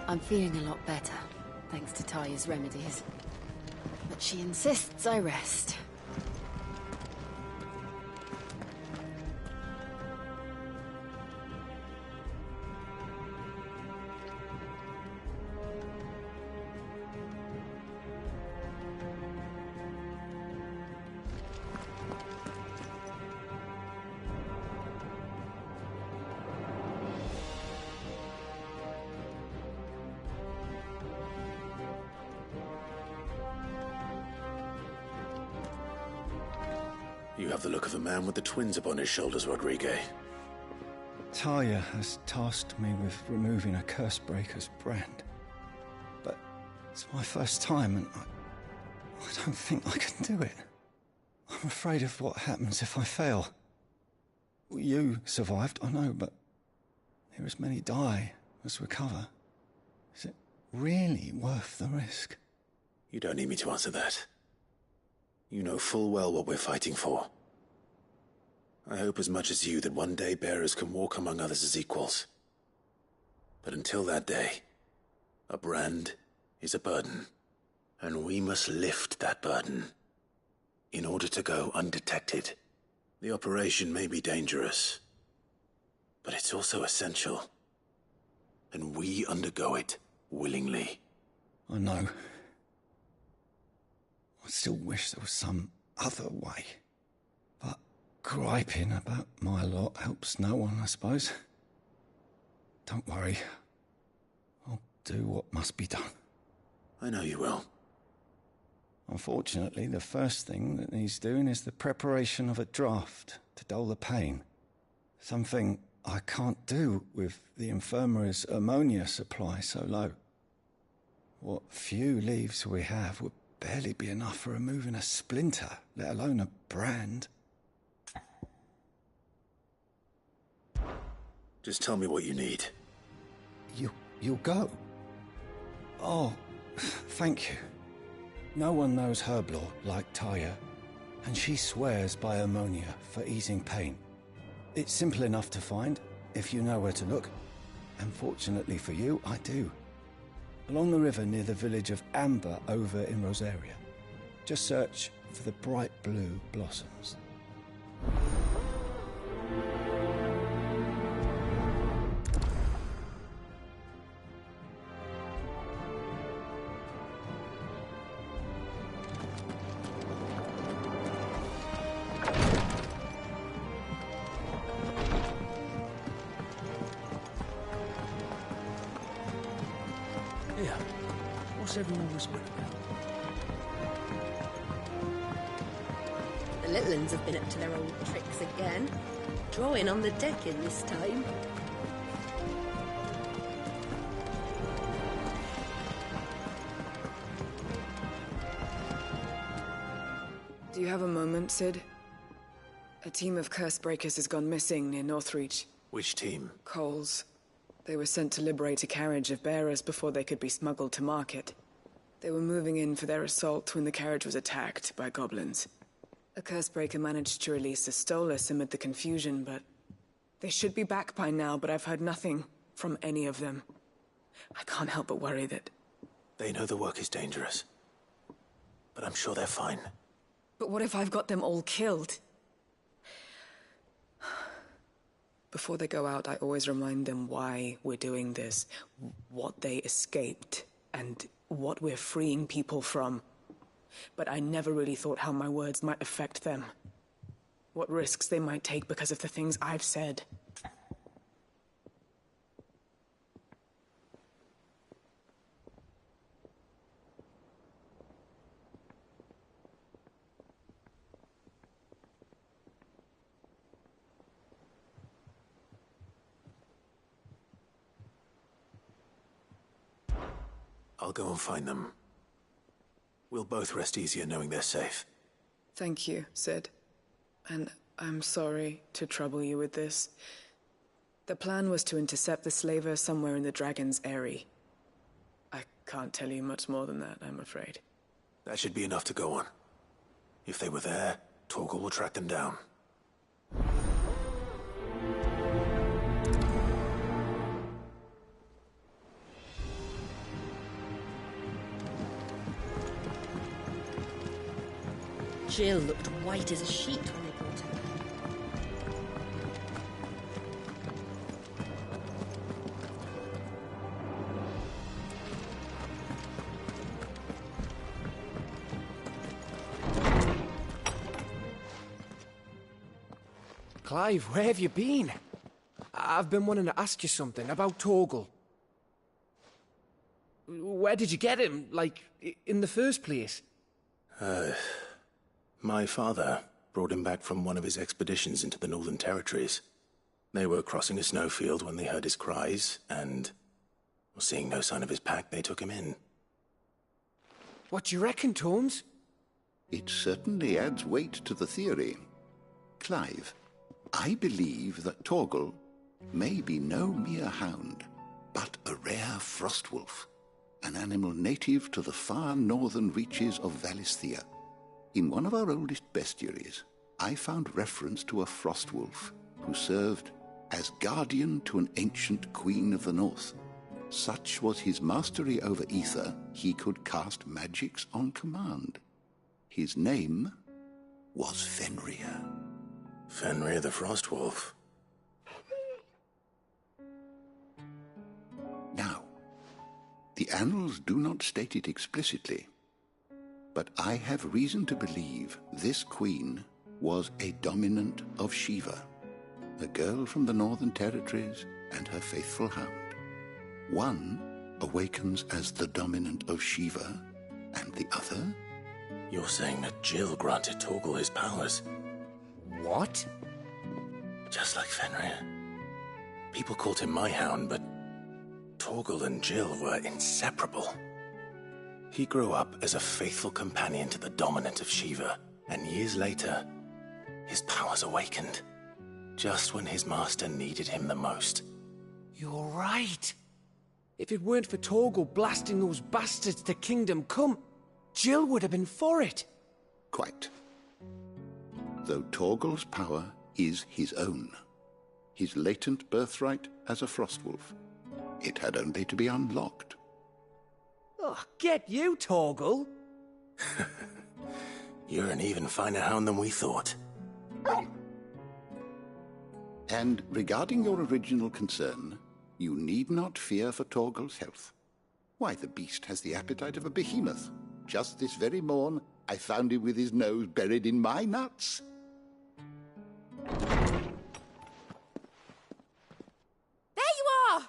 I'm feeling a lot better, thanks to Talia's remedies. But she insists I rest. You have the look of a man with the twins upon his shoulders, Rodrigue. Talia has tasked me with removing a Cursebreaker's brand. But it's my first time, and I don't think I can do it. I'm afraid of what happens if I fail. You survived, I know, but there as many die as recover. Is it really worth the risk? You don't need me to answer that. You know full well what we're fighting for. I hope as much as you that one day bearers can walk among others as equals. But until that day, a brand is a burden, and we must lift that burden in order to go undetected. The operation may be dangerous, but it's also essential, and we undergo it willingly. I know. I still wish there was some other way. But griping about my lot helps no one, I suppose. Don't worry. I'll do what must be done. I know you will. Unfortunately, the first thing that needs doing is the preparation of a draft to dull the pain. Something I can't do with the infirmary's ammonia supply so low. What few leaves we have would barely be enough for removing a splinter, let alone a brand. Just tell me what you need. You'll go? Oh, thank you. No one knows herb lore like Taya, and she swears by ammonia for easing pain. It's simple enough to find, if you know where to look. And fortunately for you, I do. Along the river near the village of Amber over in Rosaria. Just search for the bright blue blossoms. Here, what's everyone whispering about? The little uns have been up to their old tricks again. Drawing on the decking this time. Do you have a moment, Sid? A team of curse breakers has gone missing near Northreach. Which team? Coles. They were sent to liberate a carriage of bearers before they could be smuggled to market. They were moving in for their assault when the carriage was attacked by goblins. A cursebreaker managed to release a Stolas amid the confusion, but they should be back by now, but I've heard nothing from any of them. I can't help but worry that... They know the work is dangerous, but I'm sure they're fine. But what if I've got them all killed? Before they go out, I always remind them why we're doing this, what they escaped, and what we're freeing people from. But I never really thought how my words might affect them. What risks they might take because of the things I've said. I'll go and find them. We'll both rest easier knowing they're safe. Thank you, Sid. And I'm sorry to trouble you with this. The plan was to intercept the slaver somewhere in the Dragon's Eyrie. I can't tell you much more than that, I'm afraid. That should be enough to go on. If they were there, Torgal will track them down. Jill looked white as a sheet when they brought her. Clive, where have you been? I've been wanting to ask you something about Torgal. Where did you get him, like, in the first place? My father brought him back from one of his expeditions into the Northern Territories. They were crossing a snowfield when they heard his cries, and, seeing no sign of his pack, they took him in. What do you reckon, Tomes? It certainly adds weight to the theory. Clive, I believe that Torgal may be no mere hound, but a rare frostwolf, an animal native to the far northern reaches of Valisthea. In one of our oldest bestiaries, I found reference to a frostwolf who served as guardian to an ancient queen of the north. Such was his mastery over ether, he could cast magics on command. His name was Fenrir. Fenrir the Frostwolf. Now, the annals do not state it explicitly, but I have reason to believe this queen was a dominant of Shiva, a girl from the Northern Territories and her faithful hound. One awakens as the dominant of Shiva, and the other? You're saying that Jill granted Torgal his powers? What? Just like Fenrir. People called him my hound, but Torgal and Jill were inseparable. He grew up as a faithful companion to the dominant of Shiva, and years later, his powers awakened, just when his master needed him the most. You're right. If it weren't for Torgal blasting those bastards to Kingdom Come, Jill would have been for it. Quite. Though Torgal's power is his own, his latent birthright as a Frostwolf, it had only to be unlocked. Oh, get you, Torgal! You're an even finer hound than we thought. And regarding your original concern, you need not fear for Torgal's health. Why, the beast has the appetite of a behemoth. Just this very morn, I found him with his nose buried in my nuts. There you are!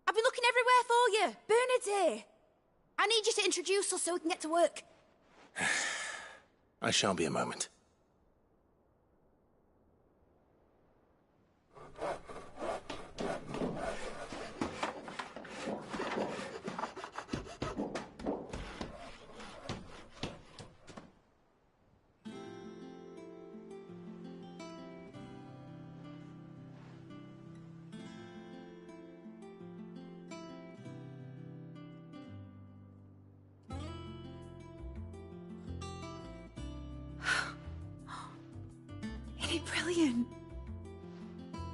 I've been looking everywhere for you. Bernard's here. I need you to introduce us so we can get to work. I shan't be a moment. Brilliant.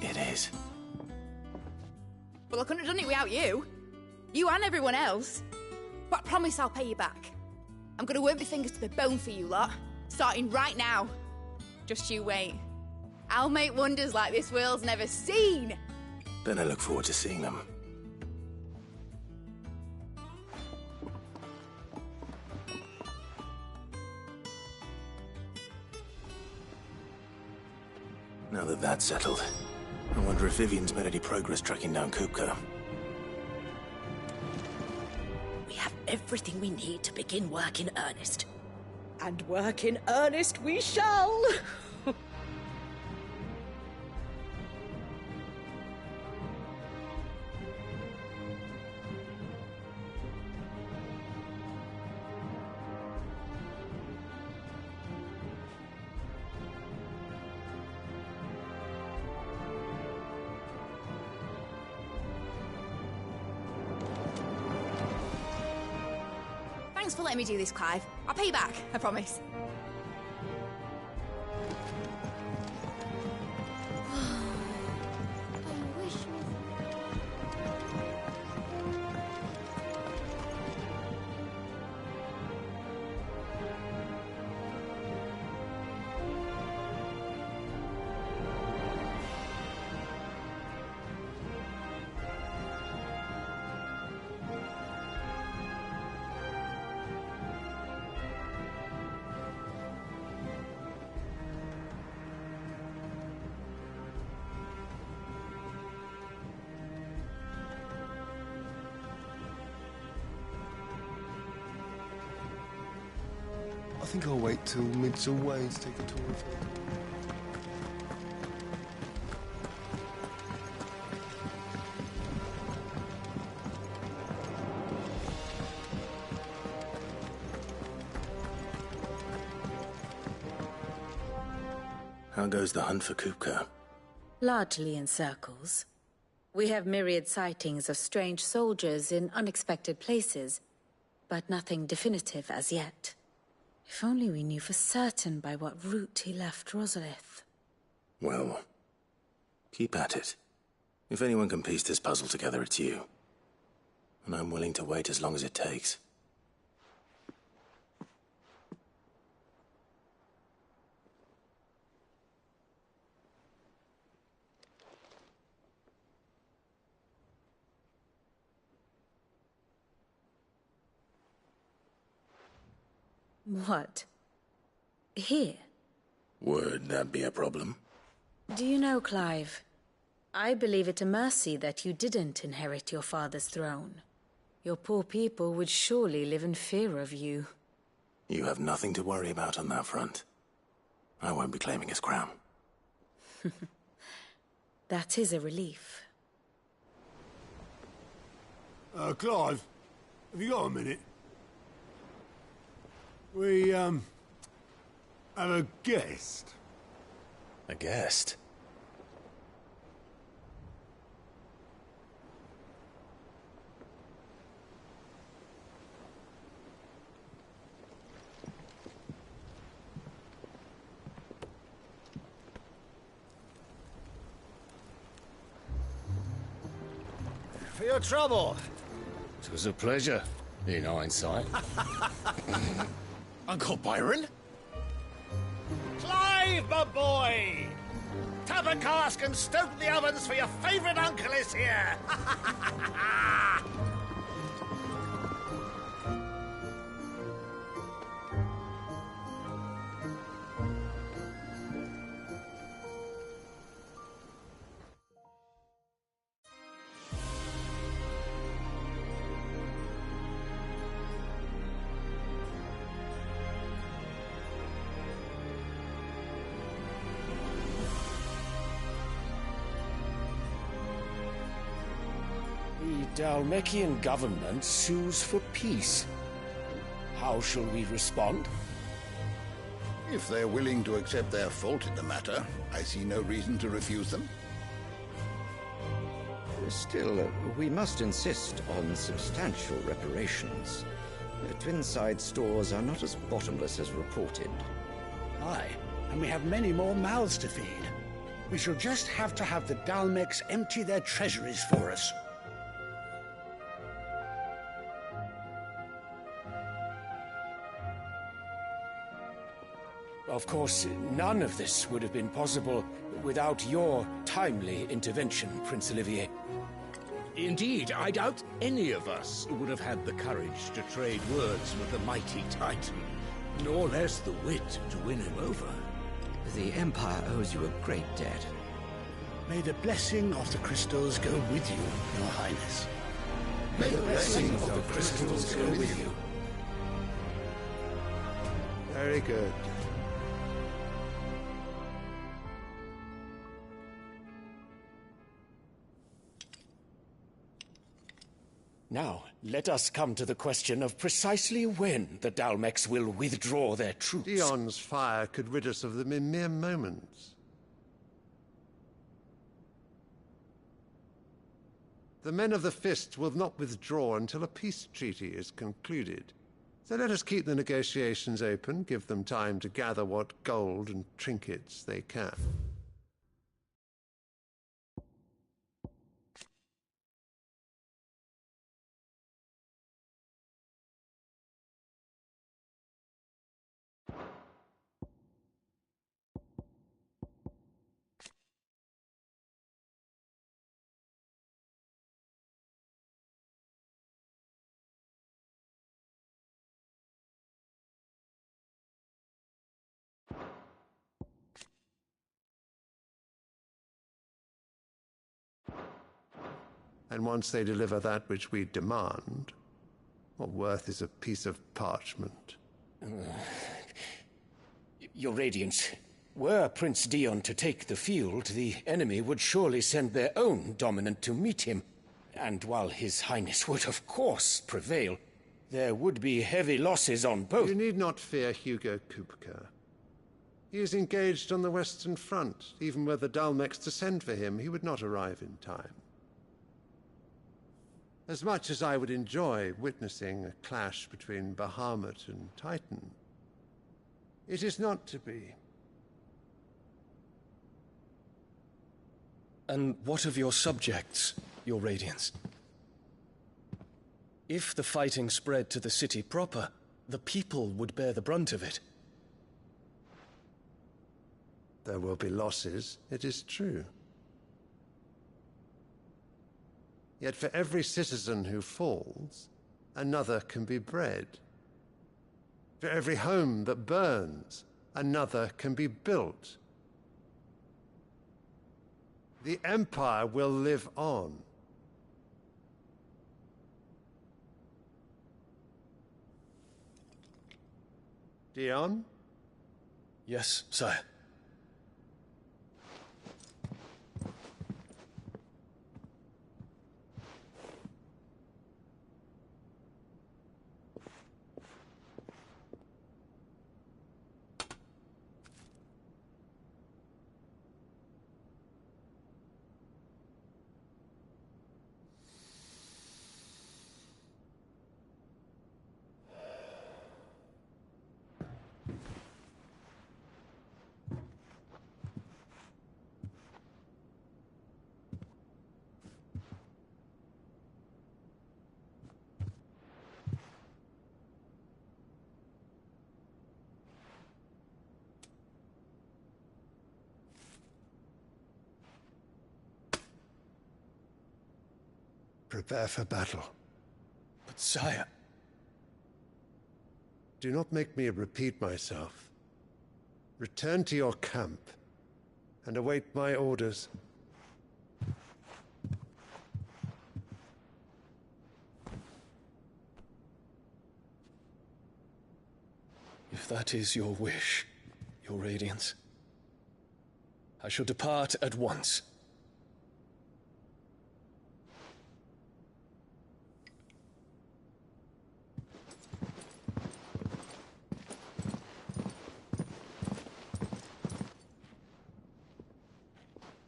It is. Well, I couldn't have done it without you. You and everyone else. But I promise I'll pay you back. I'm gonna work my fingers to the bone for you lot, starting right now. Just you wait. I'll make wonders like this world's never seen. Then I look forward to seeing them. Now that that's settled, I wonder if Vivian's made any progress tracking down Kupka. We have everything we need to begin work in earnest. And work in earnest we shall! Thanks for letting me do this, Clive. I'll pay you back, I promise. I think I'll wait till Mid's away to take a tour of it. How goes the hunt for Kupka? Largely in circles. We have myriad sightings of strange soldiers in unexpected places, but nothing definitive as yet. If only we knew for certain by what route he left Rosalith. Well, keep at it. If anyone can piece this puzzle together, it's you. And I'm willing to wait as long as it takes. What? Here? Would that be a problem? Do you know, Clive? I believe it a mercy that you didn't inherit your father's throne. Your poor people would surely live in fear of you. You have nothing to worry about on that front. I won't be claiming his crown. That is a relief. Clive, have you got a minute? We, have a guest. A guest? For your trouble. It was a pleasure, in hindsight. Uncle Byron? Clive, my boy! Tap a cask and stoke the ovens for your favourite uncle is here! The Dalmekian government sues for peace. How shall we respond? If they're willing to accept their fault in the matter, I see no reason to refuse them. Still, we must insist on substantial reparations. Twinside stores are not as bottomless as reported. Aye, and we have many more mouths to feed. We shall just have to have the Dalmeks empty their treasuries for us. Of course, none of this would have been possible without your timely intervention, Prince Olivier. Indeed, I doubt any of us would have had the courage to trade words with the mighty Titan, nor less the wit to win him over. The Empire owes you a great debt. May the blessing of the crystals go with you, Your Highness. May the blessing of the crystals go with you. Very good. Now, let us come to the question of precisely when the Dalmeks will withdraw their troops. Dion's fire could rid us of them in mere moments. The men of the Fist will not withdraw until a peace treaty is concluded. So let us keep the negotiations open, give them time to gather what gold and trinkets they can. And once they deliver that which we demand, what worth is a piece of parchment? Your Radiance, were Prince Dion to take the field, the enemy would surely send their own dominant to meet him. And while His Highness would of course prevail, there would be heavy losses on both. You need not fear Hugo Kupka. He is engaged on the Western Front. Even were the Dalmeks to send for him, he would not arrive in time. As much as I would enjoy witnessing a clash between Bahamut and Titan, it is not to be. And what of your subjects, Your Radiance? If the fighting spread to the city proper, the people would bear the brunt of it. There will be losses, it is true. Yet for every citizen who falls, another can be bred. For every home that burns, another can be built. The Empire will live on. Dion? Yes, sire. Prepare for battle. But sire... Do not make me repeat myself. Return to your camp and await my orders. If that is your wish, your Radiance, I shall depart at once.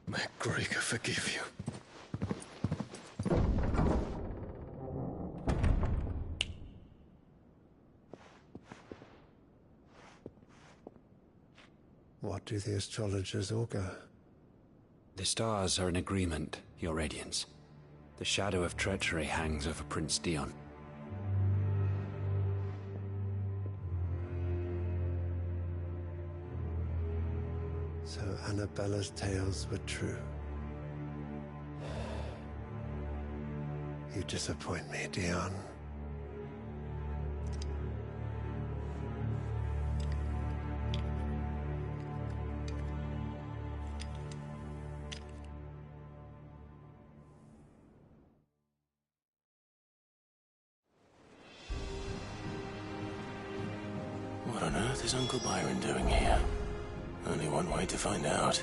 May Gregor forgive you. What do the astrologers augur? The stars are in agreement, Your Radiance. The shadow of treachery hangs over Prince Dion. So Annabella's tales were true. You disappoint me, Dion. What on earth is Uncle Byron doing here? Only one way to find out.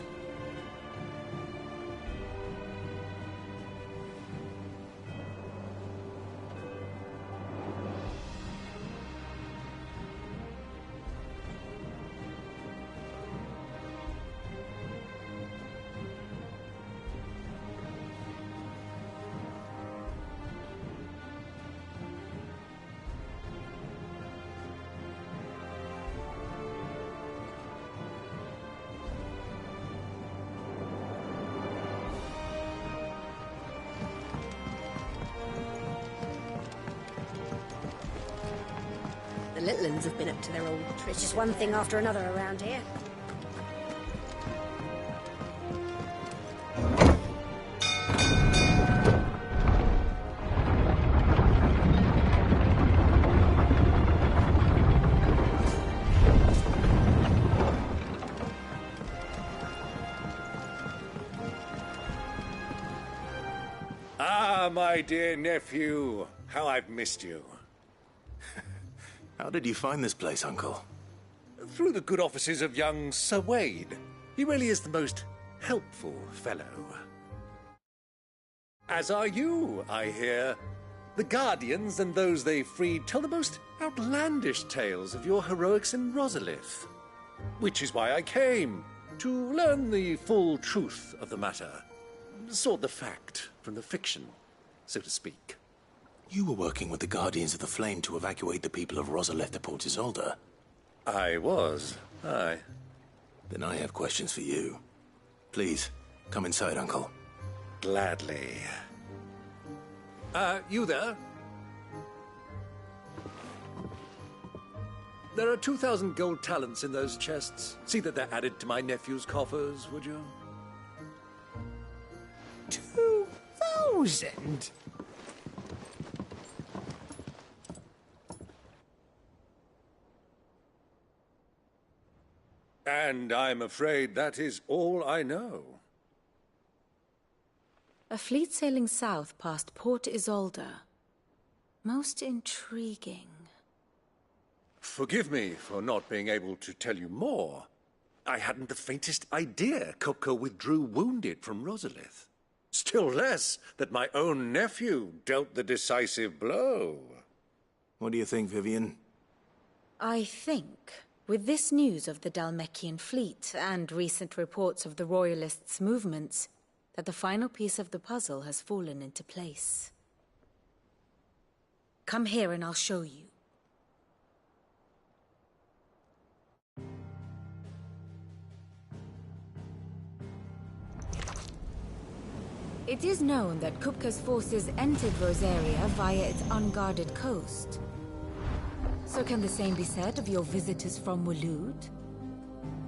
The little ones have been up to their old tricks. It's just one thing after another around here. Ah, my dear nephew, how I've missed you. How did you find this place, Uncle? Through the good offices of young Sir Wade. He really is the most helpful fellow. As are you, I hear. The Guardians and those they freed tell the most outlandish tales of your heroics in Rosalith. Which is why I came, to learn the full truth of the matter. Sort the fact from the fiction, so to speak. You were working with the Guardians of the Flame to evacuate the people of Rosalith to Port Isolde. I was, aye. Then I have questions for you. Please, come inside, Uncle. Gladly. You there? There are 2,000 gold talents in those chests. See that they're added to my nephew's coffers, would you? 2,000? And I'm afraid that is all I know. A fleet sailing south past Port Isolde. Most intriguing. Forgive me for not being able to tell you more. I hadn't the faintest idea Kupka withdrew wounded from Rosalith. Still less that my own nephew dealt the decisive blow. What do you think, Vivian? I think, with this news of the Dhalmekian fleet and recent reports of the Royalists' movements, that the final piece of the puzzle has fallen into place. Come here and I'll show you. It is known that Kupka's forces entered Rosaria via its unguarded coast. So can the same be said of your visitors from Waloed?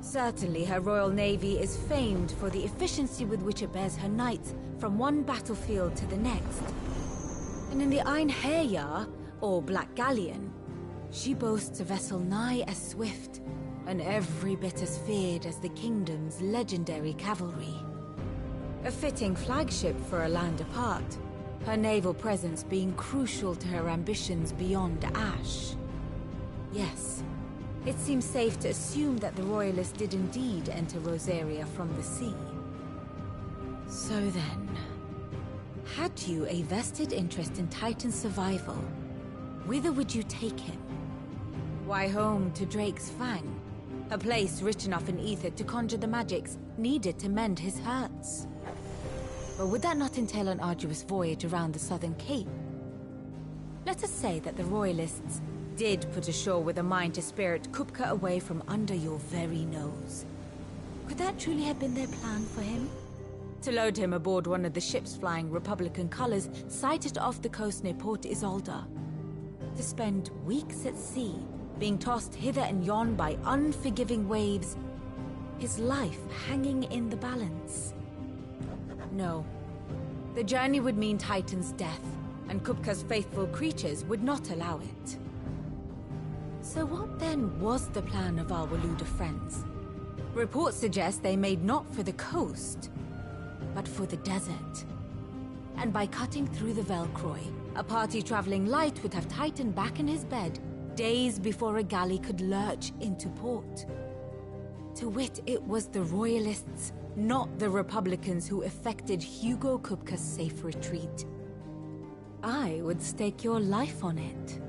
Certainly her Royal Navy is famed for the efficiency with which it bears her knights from one battlefield to the next. And in the Einherjar, or Black Galleon, she boasts a vessel nigh as swift and every bit as feared as the kingdom's legendary cavalry. A fitting flagship for a land apart, her naval presence being crucial to her ambitions beyond Ash. Yes, it seems safe to assume that the Royalists did indeed enter Rosaria from the sea. So then, had you a vested interest in Titan's survival, whither would you take him? Why, home to Drake's Fang, a place rich enough in ether to conjure the magics needed to mend his hurts. But would that not entail an arduous voyage around the southern cape? Let us say that the Royalists did put ashore with a mind to spirit Kupka away from under your very nose. Could that truly have been their plan for him? To load him aboard one of the ships flying Republican colors sighted off the coast near Port Isolde. To spend weeks at sea, being tossed hither and yon by unforgiving waves, his life hanging in the balance. No. The journey would mean Titan's death, and Kupka's faithful creatures would not allow it. So what then was the plan of our Waluda friends? Reports suggest they made not for the coast, but for the desert. And by cutting through the Velcroy, a party traveling light would have Titan back in his bed days before a galley could lurch into port. To wit, it was the Royalists, not the Republicans, who effected Hugo Kupka's safe retreat. I would stake your life on it.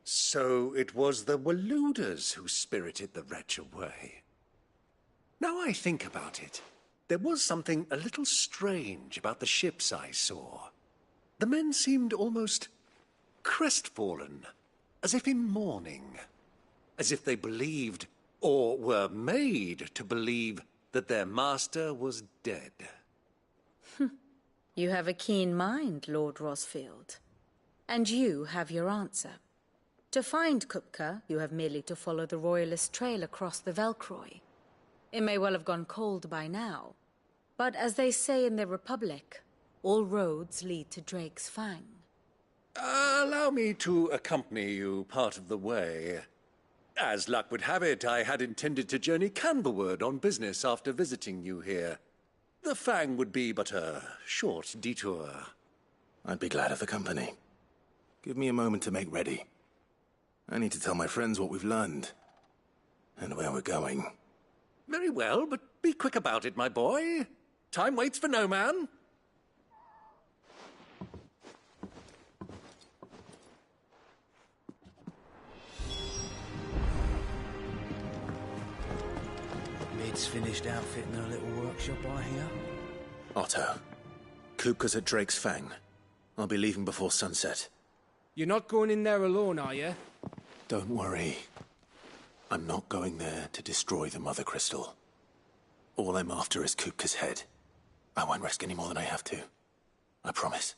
So it was the Waludas who spirited the wretch away. Now I think about it, there was something a little strange about the ships I saw. The men seemed almost crestfallen, as if in mourning, as if they believed, or were made to believe, that their master was dead. You have a keen mind, Lord Rosfield. And you have your answer. To find Kupka, you have merely to follow the Royalist trail across the Velcroy. It may well have gone cold by now, but as they say in the Republic, all roads lead to Drake's Fang. Allow me to accompany you part of the way. As luck would have it, I had intended to journey Canberward on business after visiting you here. The Fang would be but a short detour. I'd be glad of the company. Give me a moment to make ready. I need to tell my friends what we've learned, and where we're going. Very well, but be quick about it, my boy. Time waits for no man. Mid's finished outfitting her little workshop, I hear. Otto, Kupka's at Drake's Fang. I'll be leaving before sunset. You're not going in there alone, are you? Don't worry. I'm not going there to destroy the Mother Crystal. All I'm after is Kupka's head. I won't risk any more than I have to. I promise.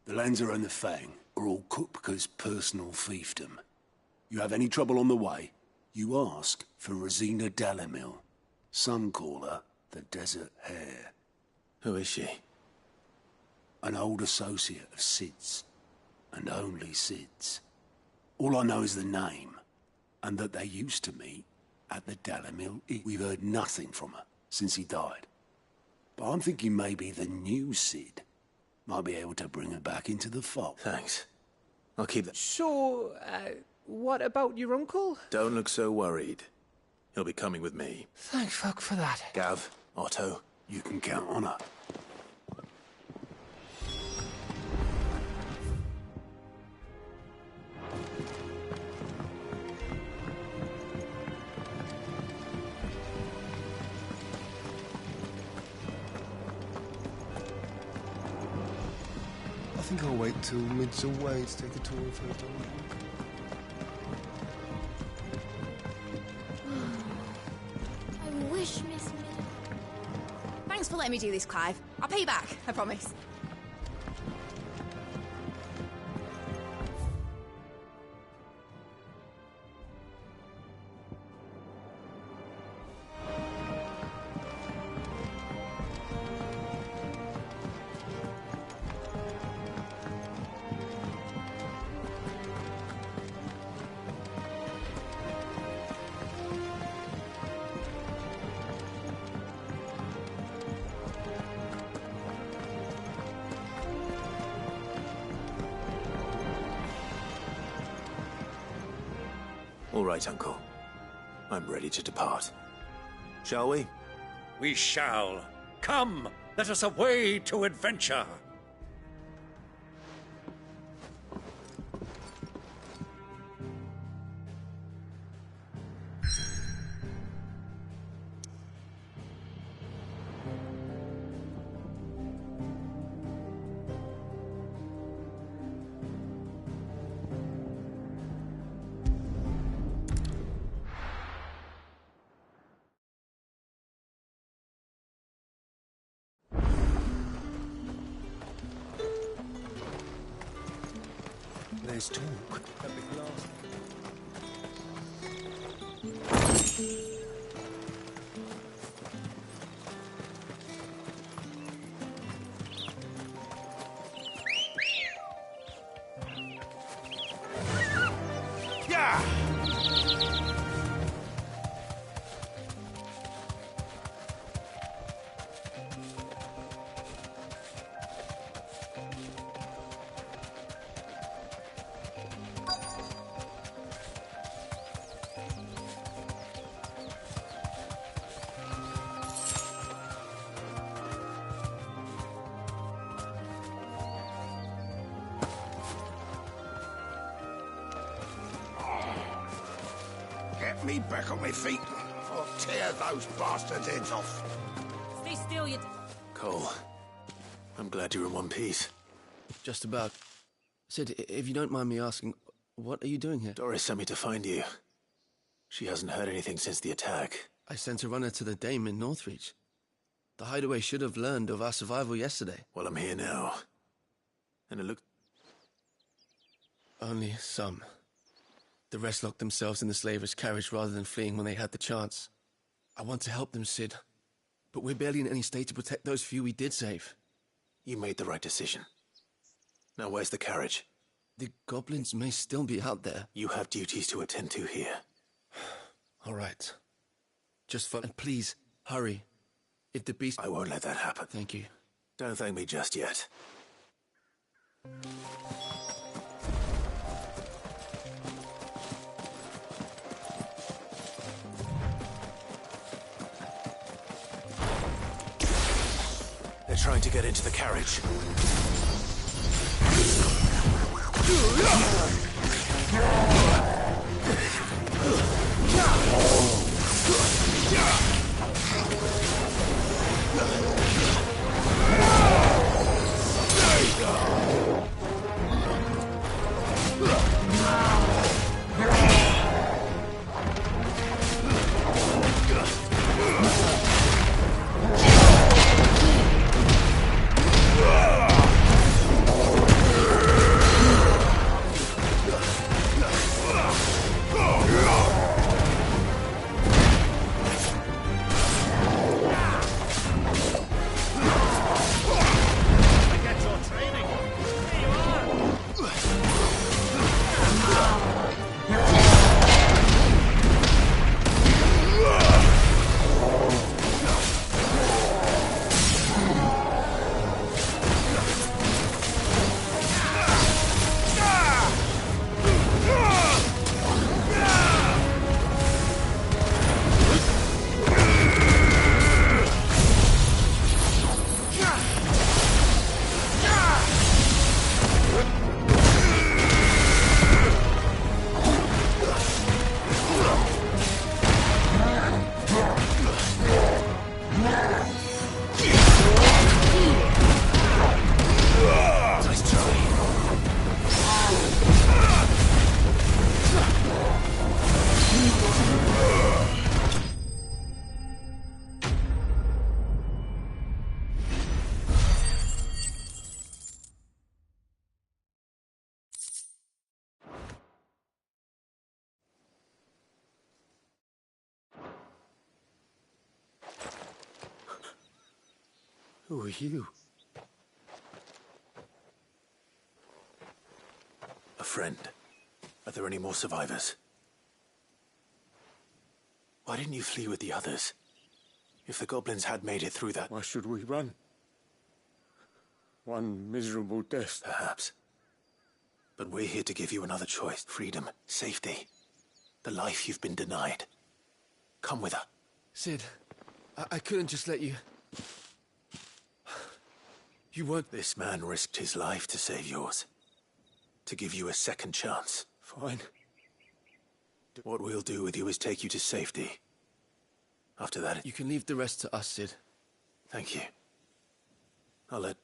The Lanza and the Fang are all Kupka's personal fiefdom. You have any trouble on the way, you ask for Rosina Dalamil, Suncaller, the Desert Hare. Who is she? an old associate of Sid's, and only Sid's. All I know is the name, and that they used to meet at the Dalamil Inn. We've heard nothing from her since he died. But I'm thinking maybe the new Sid might be able to bring her back into the fold. Thanks. I'll keep that. So, what about your uncle? Don't look so worried. He'll be coming with me. Thank fuck for that. Gav, Otto, you can count on her. I think I'll wait till Mid's away to take a tour of her dog. I wish Miss Mid... Thanks for letting me do this, Clive. I'll pay you back, I promise. All right, Uncle. I'm ready to depart. Shall we? We shall. Come, let us away to adventure. There's talk. Yeah! Get me back on my feet. I'll tear those bastards' heads off. Stay still, you... Cole, I'm glad you're in one piece. Just about. Sid, if you don't mind me asking, what are you doing here? Doris sent me to find you. She hasn't heard anything since the attack. I sent a runner to the Dame in Northreach. The hideaway should have learned of our survival yesterday. Well, I'm here now. And it looked... Only some. The rest locked themselves in the slaver's carriage rather than fleeing when they had the chance. I want to help them, Sid. But we're barely in any state to protect those few we did save. You made the right decision. Now where's the carriage? The goblins may still be out there. You have duties to attend to here. All right. Just follow... And please, hurry. If the beast... I won't let that happen. Thank you. Don't thank me just yet. They're trying to get into the carriage. Who are you? A friend. Are there any more survivors? Why didn't you flee with the others? If the goblins had made it through that... Why should we run? One miserable death. Perhaps. But we're here to give you another choice. Freedom, safety, the life you've been denied. Come with her. Sid, I couldn't just let you... You weren't... This man risked his life to save yours. To give you a second chance. Fine. What we'll do with you is take you to safety. After that... You can leave the rest to us, Sid. Thank you. I'll let...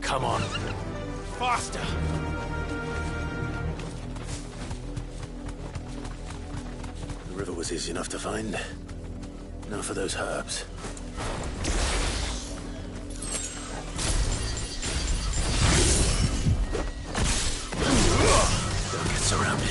Come on. Faster! The river was easy enough to find. Now for those herbs. Don't get surrounded.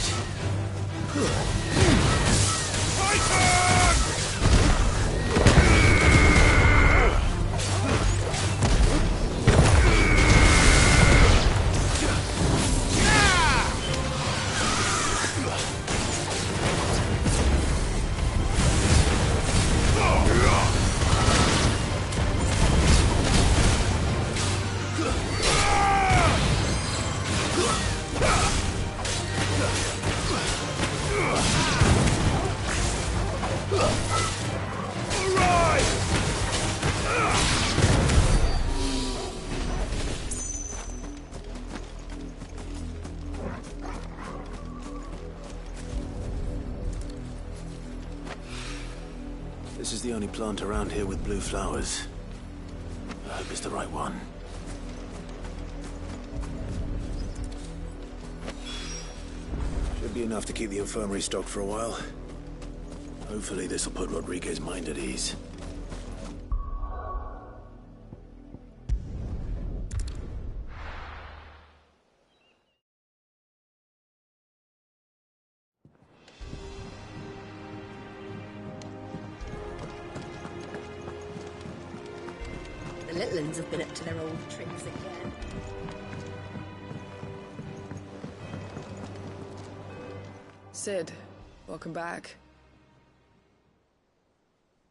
This is the only plant around here with blue flowers. I hope it's the right one. Should be enough to keep the infirmary stocked for a while. Hopefully this will put Rodriguez's mind at ease. The little ones have been up to their old tricks again. Sid, welcome back.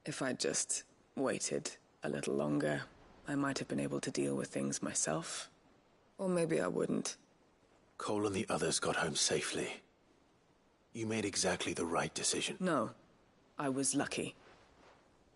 If I'd just waited a little longer, I might have been able to deal with things myself. Or maybe I wouldn't. Cole and the others got home safely. You made exactly the right decision. No, I was lucky.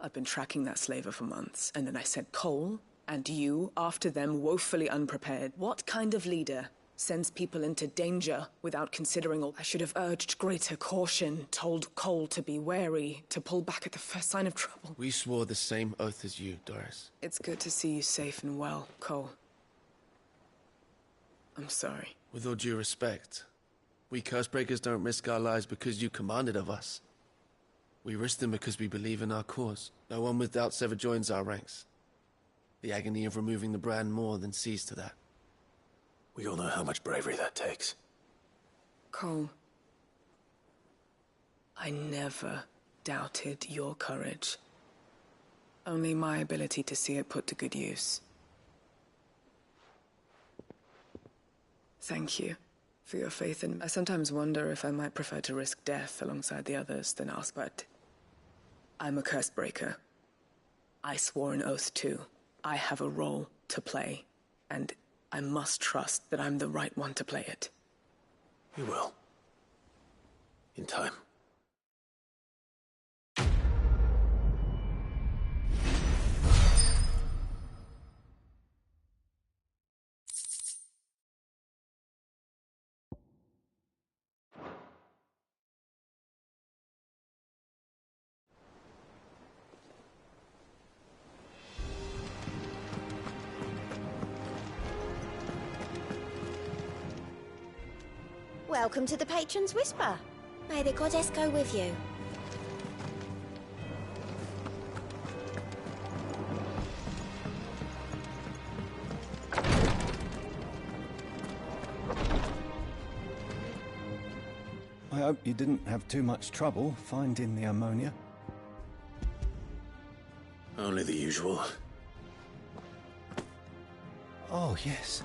I've been tracking that slaver for months, and then I sent Cole and you after them woefully unprepared. What kind of leader sends people into danger without considering all? I should have urged greater caution, told Cole to be wary, to pull back at the first sign of trouble. We swore the same oath as you, Doris. It's good to see you safe and well, Cole. I'm sorry. With all due respect, we Cursebreakers don't risk our lives because you commanded of us. We risk them because we believe in our cause. No one with doubts ever joins our ranks. The agony of removing the brand more than sees to that. We all know how much bravery that takes. Cole, I never doubted your courage. Only my ability to see it put to good use. Thank you for your faith in me. I sometimes wonder if I might prefer to risk death alongside the others than ask, but I'm a Cursebreaker. I swore an oath too. I have a role to play, and I must trust that I'm the right one to play it. You will. In time. Welcome to the Patron's Whisper. May the goddess go with you. I hope you didn't have too much trouble finding the ammonia. Only the usual. Oh, yes.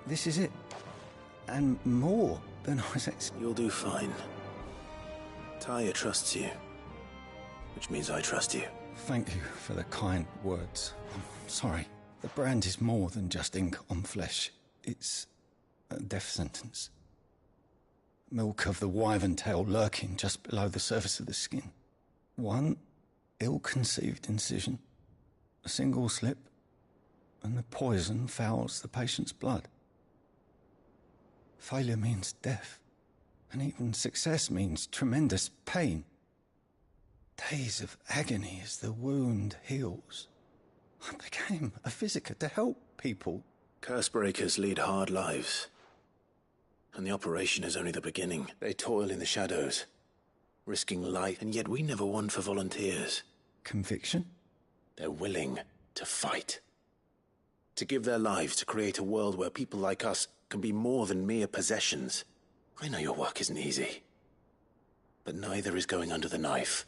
This is it. And more than I was expecting. You'll do fine. Taya trusts you. Which means I trust you. Thank you for the kind words. I'm sorry. The brand is more than just ink on flesh. It's a death sentence. Milk of the wyvern tail lurking just below the surface of the skin. One ill-conceived incision, a single slip, and the poison fouls the patient's blood. Failure means death, and even success means tremendous pain. Days of agony as the wound heals. I became a visitor to help people. Cursebreakers lead hard lives. And the operation is only the beginning. They toil in the shadows, risking life, and yet we never won for volunteers. Conviction? They're willing to fight. To give their lives to create a world where people like us can be more than mere possessions. I know your work isn't easy. But neither is going under the knife.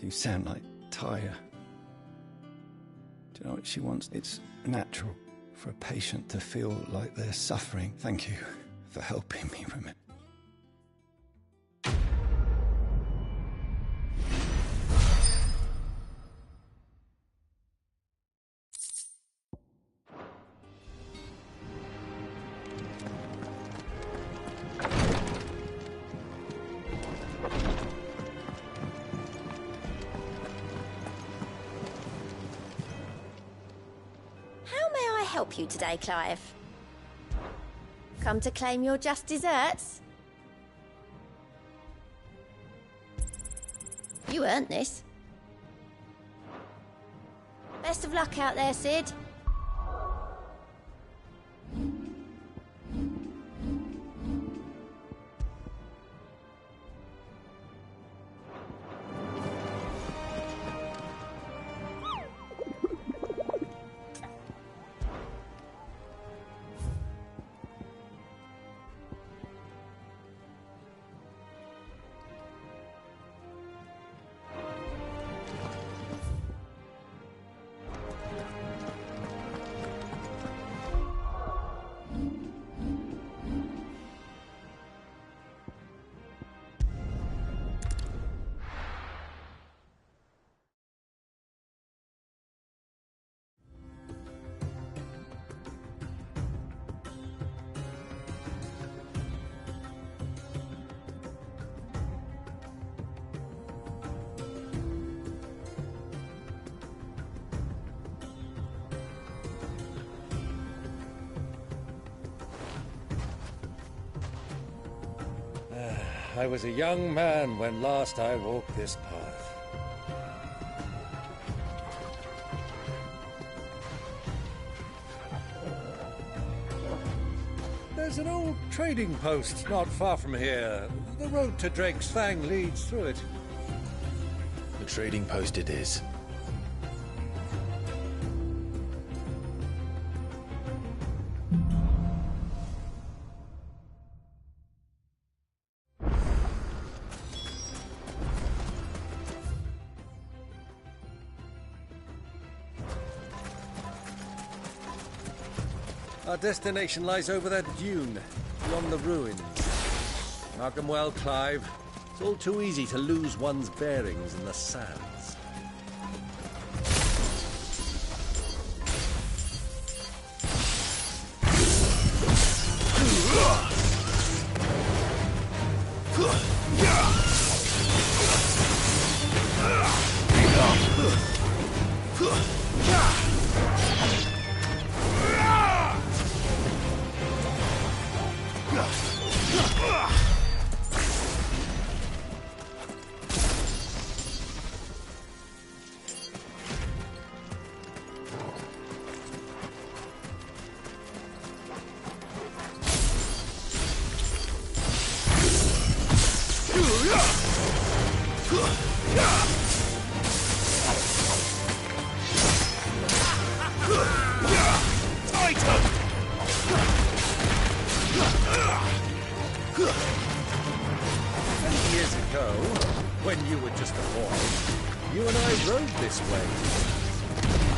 You sound like Taya. Do you know what she wants? It's natural for a patient to feel like they're suffering. Thank you for helping me remember. Help you today, Clive? Come to claim your just desserts? You earned this. Best of luck out there, Sid. I was a young man when last I walked this path. There's an old trading post not far from here. The road to Drake's Fang leads through it. The trading post it is. Our destination lies over that dune, beyond the ruins. Mark 'em well, Clive. It's all too easy to lose one's bearings in the sands. Years ago, when you were just a boy, you and I rode this way.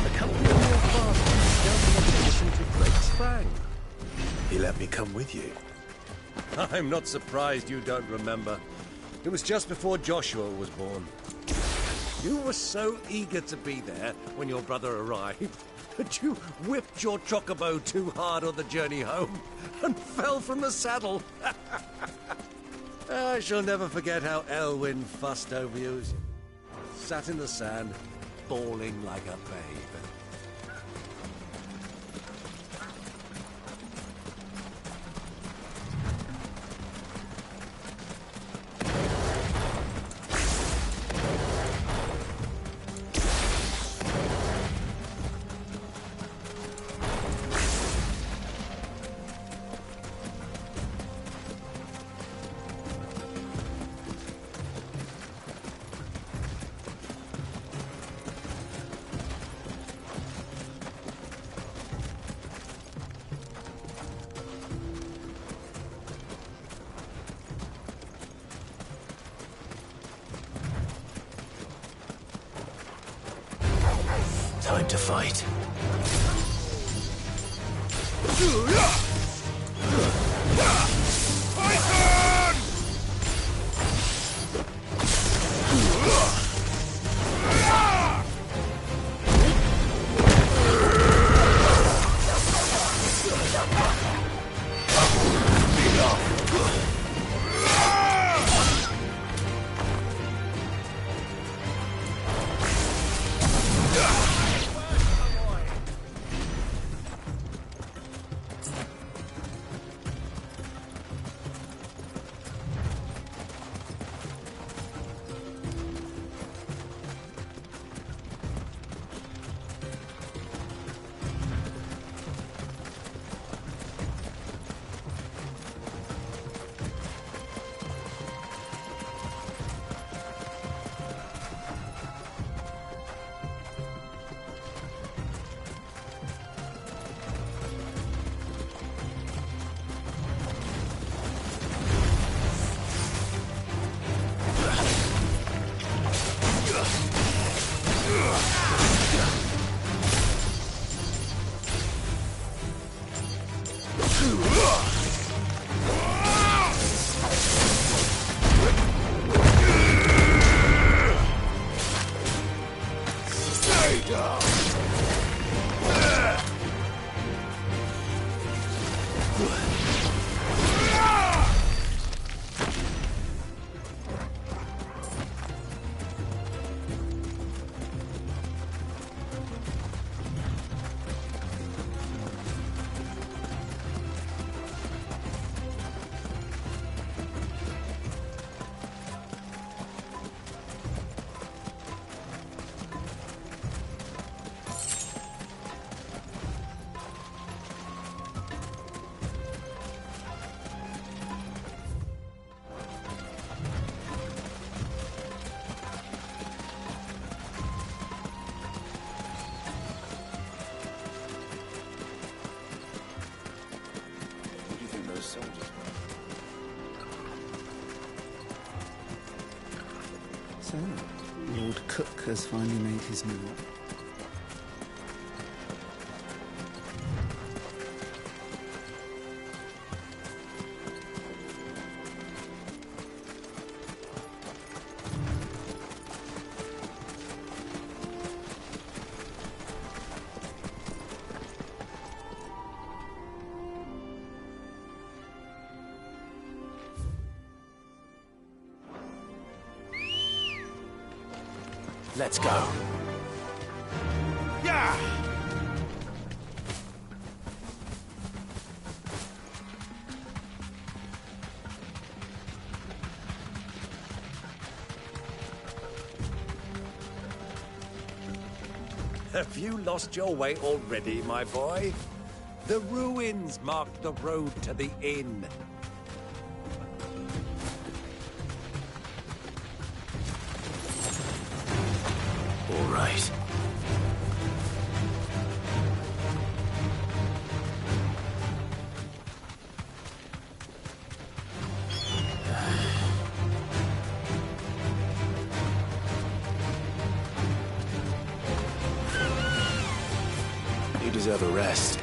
Accompanying your father down the expedition to Great Sprang. He let me come with you. I'm not surprised you don't remember. It was just before Joshua was born. You were so eager to be there when your brother arrived that you whipped your chocobo too hard on the journey home and fell from the saddle. I shall never forget how Elwyn fussed over you as you sat in the sand, bawling like a babe. Time to fight. So, Lord Cook has finally made his move. Let's go. Yeah! Have you lost your way already, my boy? The ruins mark the road to the inn. right. You deserve a rest.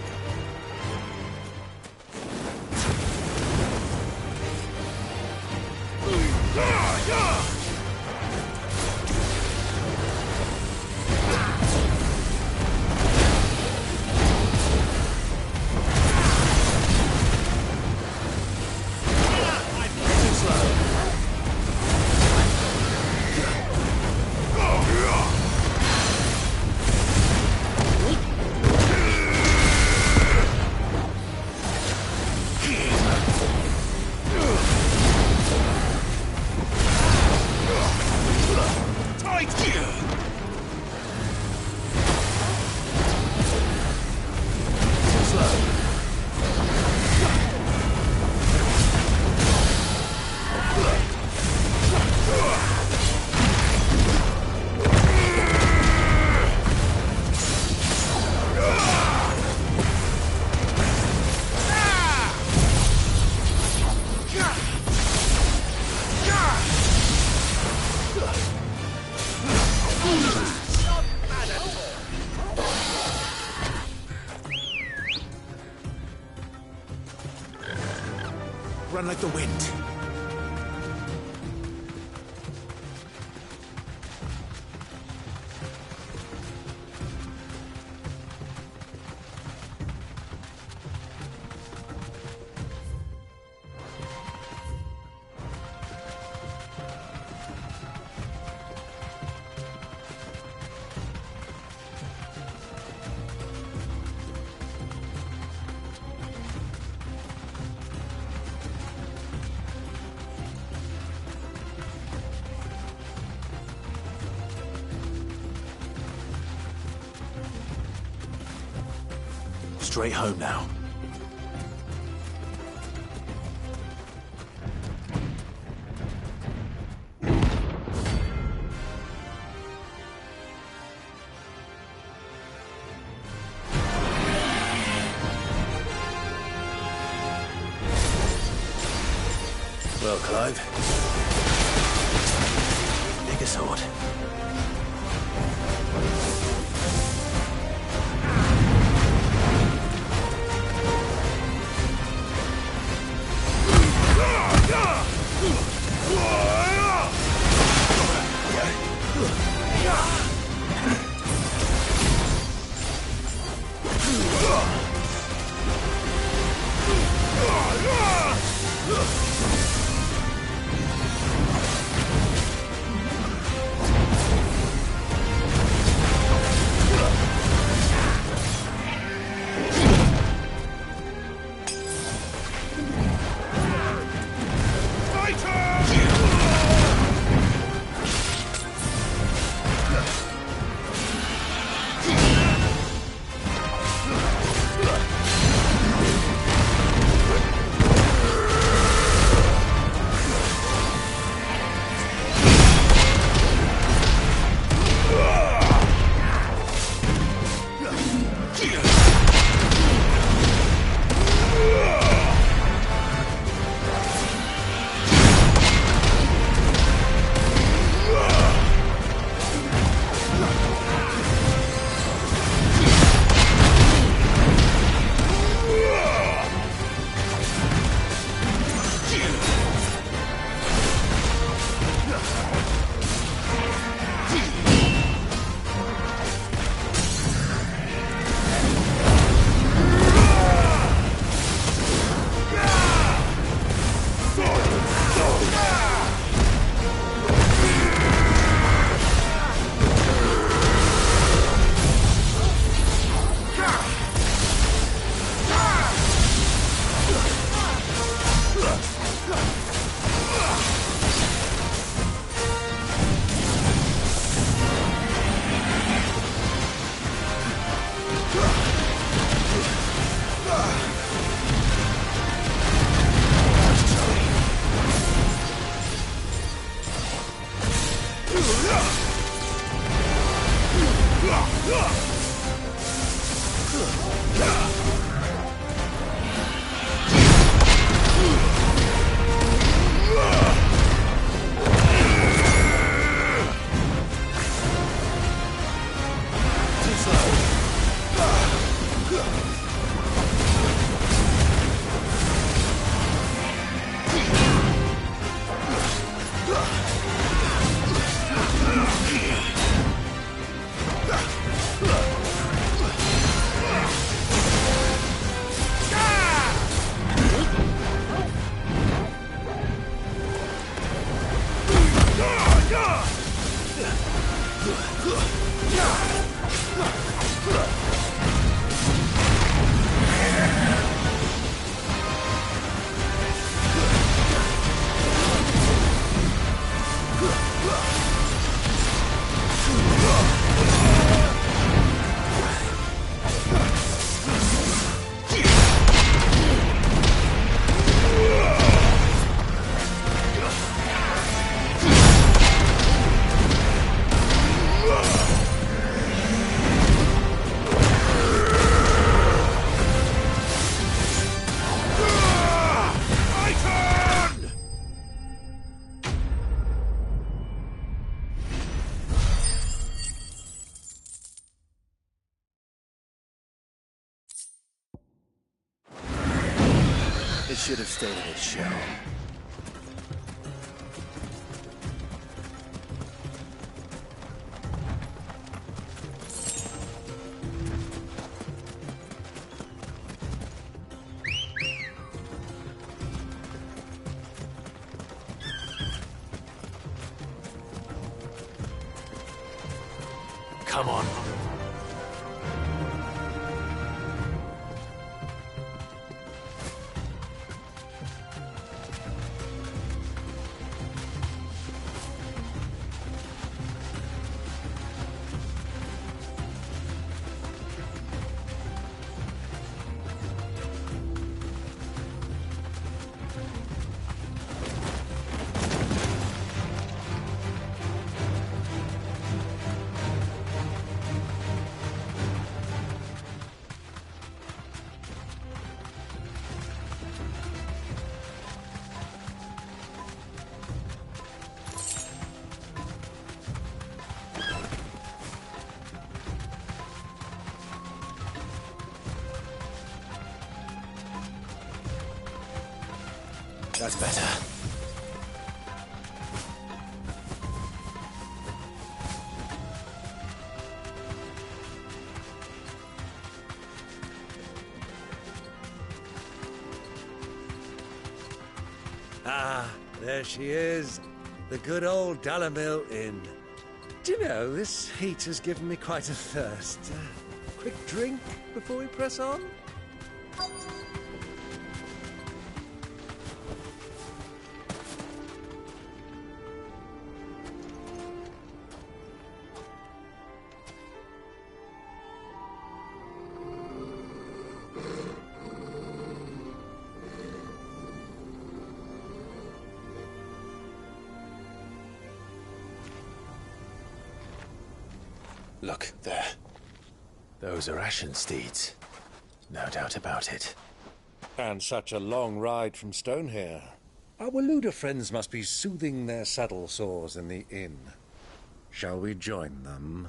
Run like the wind. Straight home now. Well, Clive. Pick a sword. It should have stayed in its shell. Come on. That's better. Ah, there she is. The good old Dalamil Inn. Do you know, this heat has given me quite a thirst. Quick drink before we press on? Look, there. Those are Ashen steeds. No doubt about it. And such a long ride from Stonehair. Our Waluda friends must be soothing their saddle sores in the inn. Shall we join them?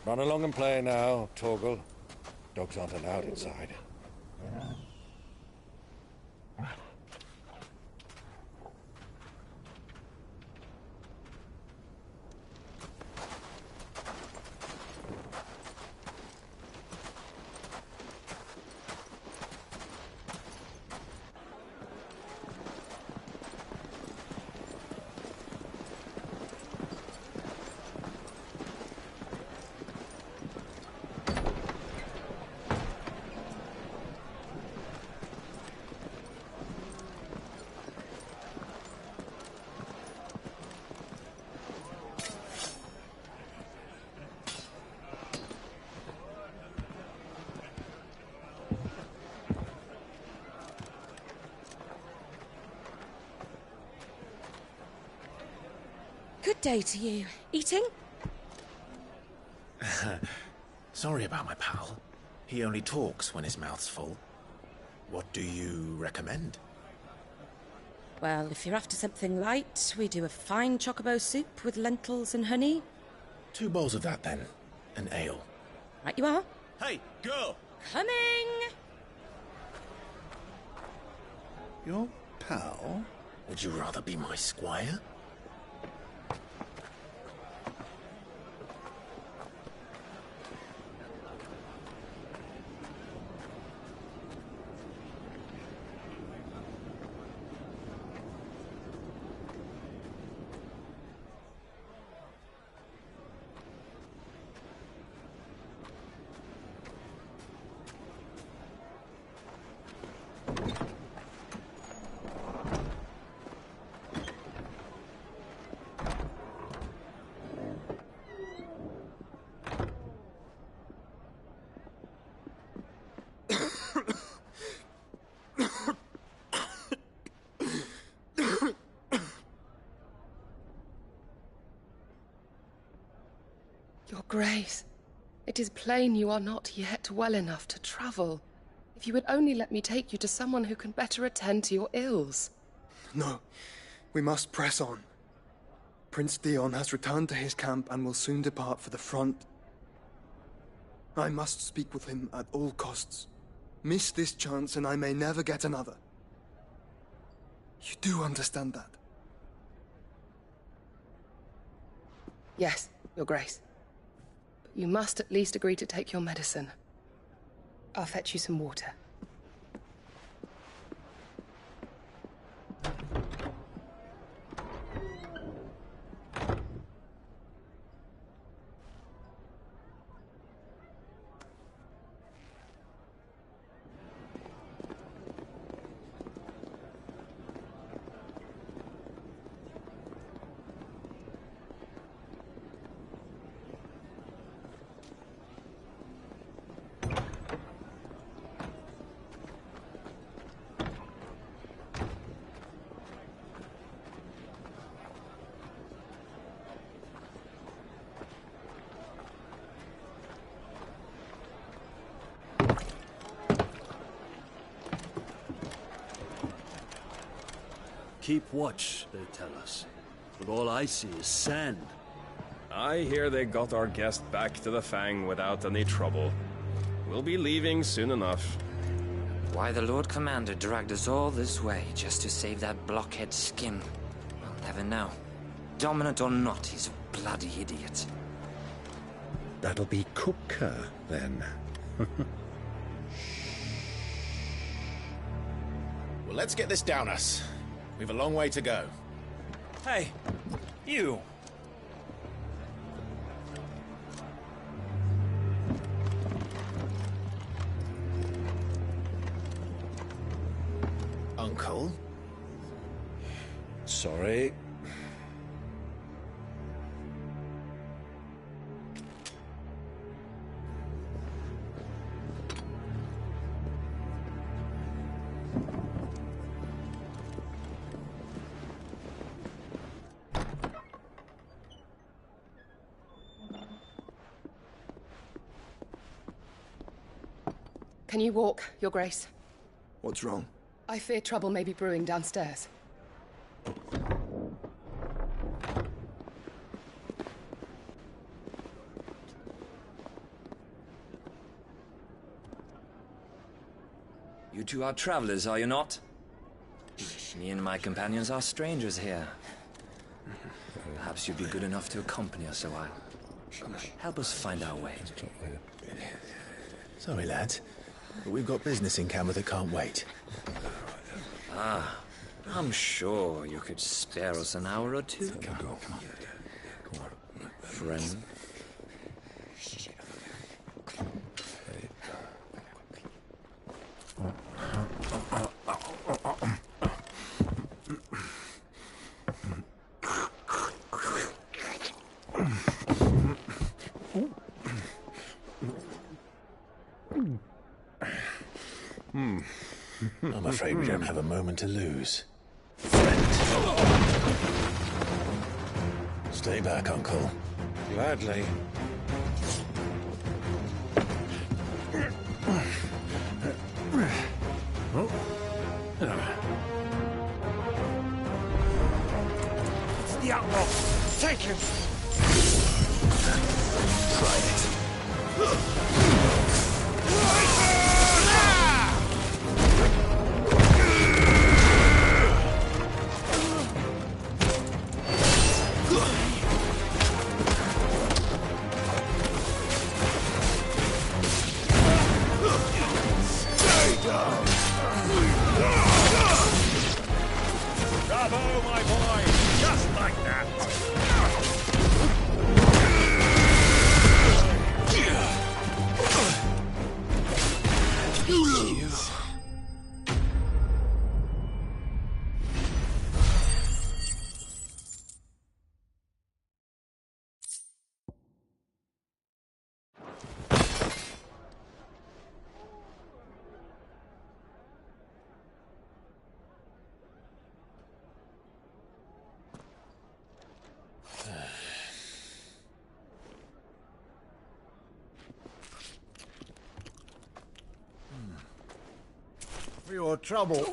Run along and play now, Torgal. Dogs aren't allowed inside. Good day to you. Eating? Sorry about my pal. He only talks when his mouth's full. What do you recommend? Well, if you're after something light, we do a fine chocobo soup with lentils and honey. 2 bowls of that, then. An ale. Right you are. Hey, girl! Coming! Your pal? Would you rather be my squire? Grace, it is plain you are not yet well enough to travel. If you would only let me take you to someone who can better attend to your ills. No, we must press on. Prince Theon has returned to his camp and will soon depart for the front. I must speak with him at all costs. Miss this chance and I may never get another. You do understand that? Yes, Your Grace. But you must at least agree to take your medicine. I'll fetch you some water. Keep watch, they tell us. But all I see is sand. I hear they got our guest back to the Fang without any trouble. We'll be leaving soon enough. Why the Lord Commander dragged us all this way just to save that blockhead skin, I'll never know. Dominant or not, he's a bloody idiot. That'll be Kupka, then. Well, let's get this down us. We've a long way to go. Hey, you! Uncle? Sorry. Can you walk, Your Grace? What's wrong? I fear trouble may be brewing downstairs. You two are travelers, are you not? Me and my companions are strangers here. Perhaps you'd be good enough to accompany us a while. Help us find our way. Sorry, lads. But we've got business in camera that can't wait. Ah, I'm sure you could spare us an hour or two. Come on. Friend. I'm afraid we don't have a moment to lose. Stay back, Uncle. Gladly. It's the outlaw! Take him! Try it. Bravo, my boy! Just like that! You lose. for your trouble.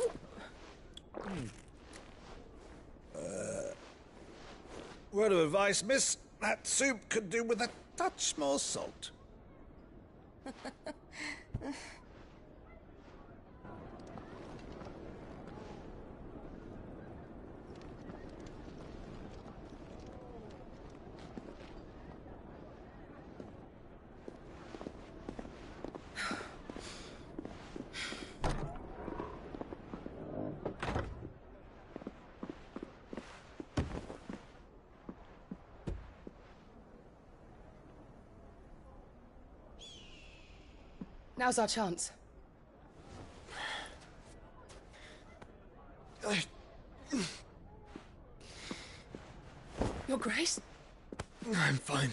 Word of advice, miss. That soup could do with a touch more salt. Now's our chance. Your Grace? I'm fine.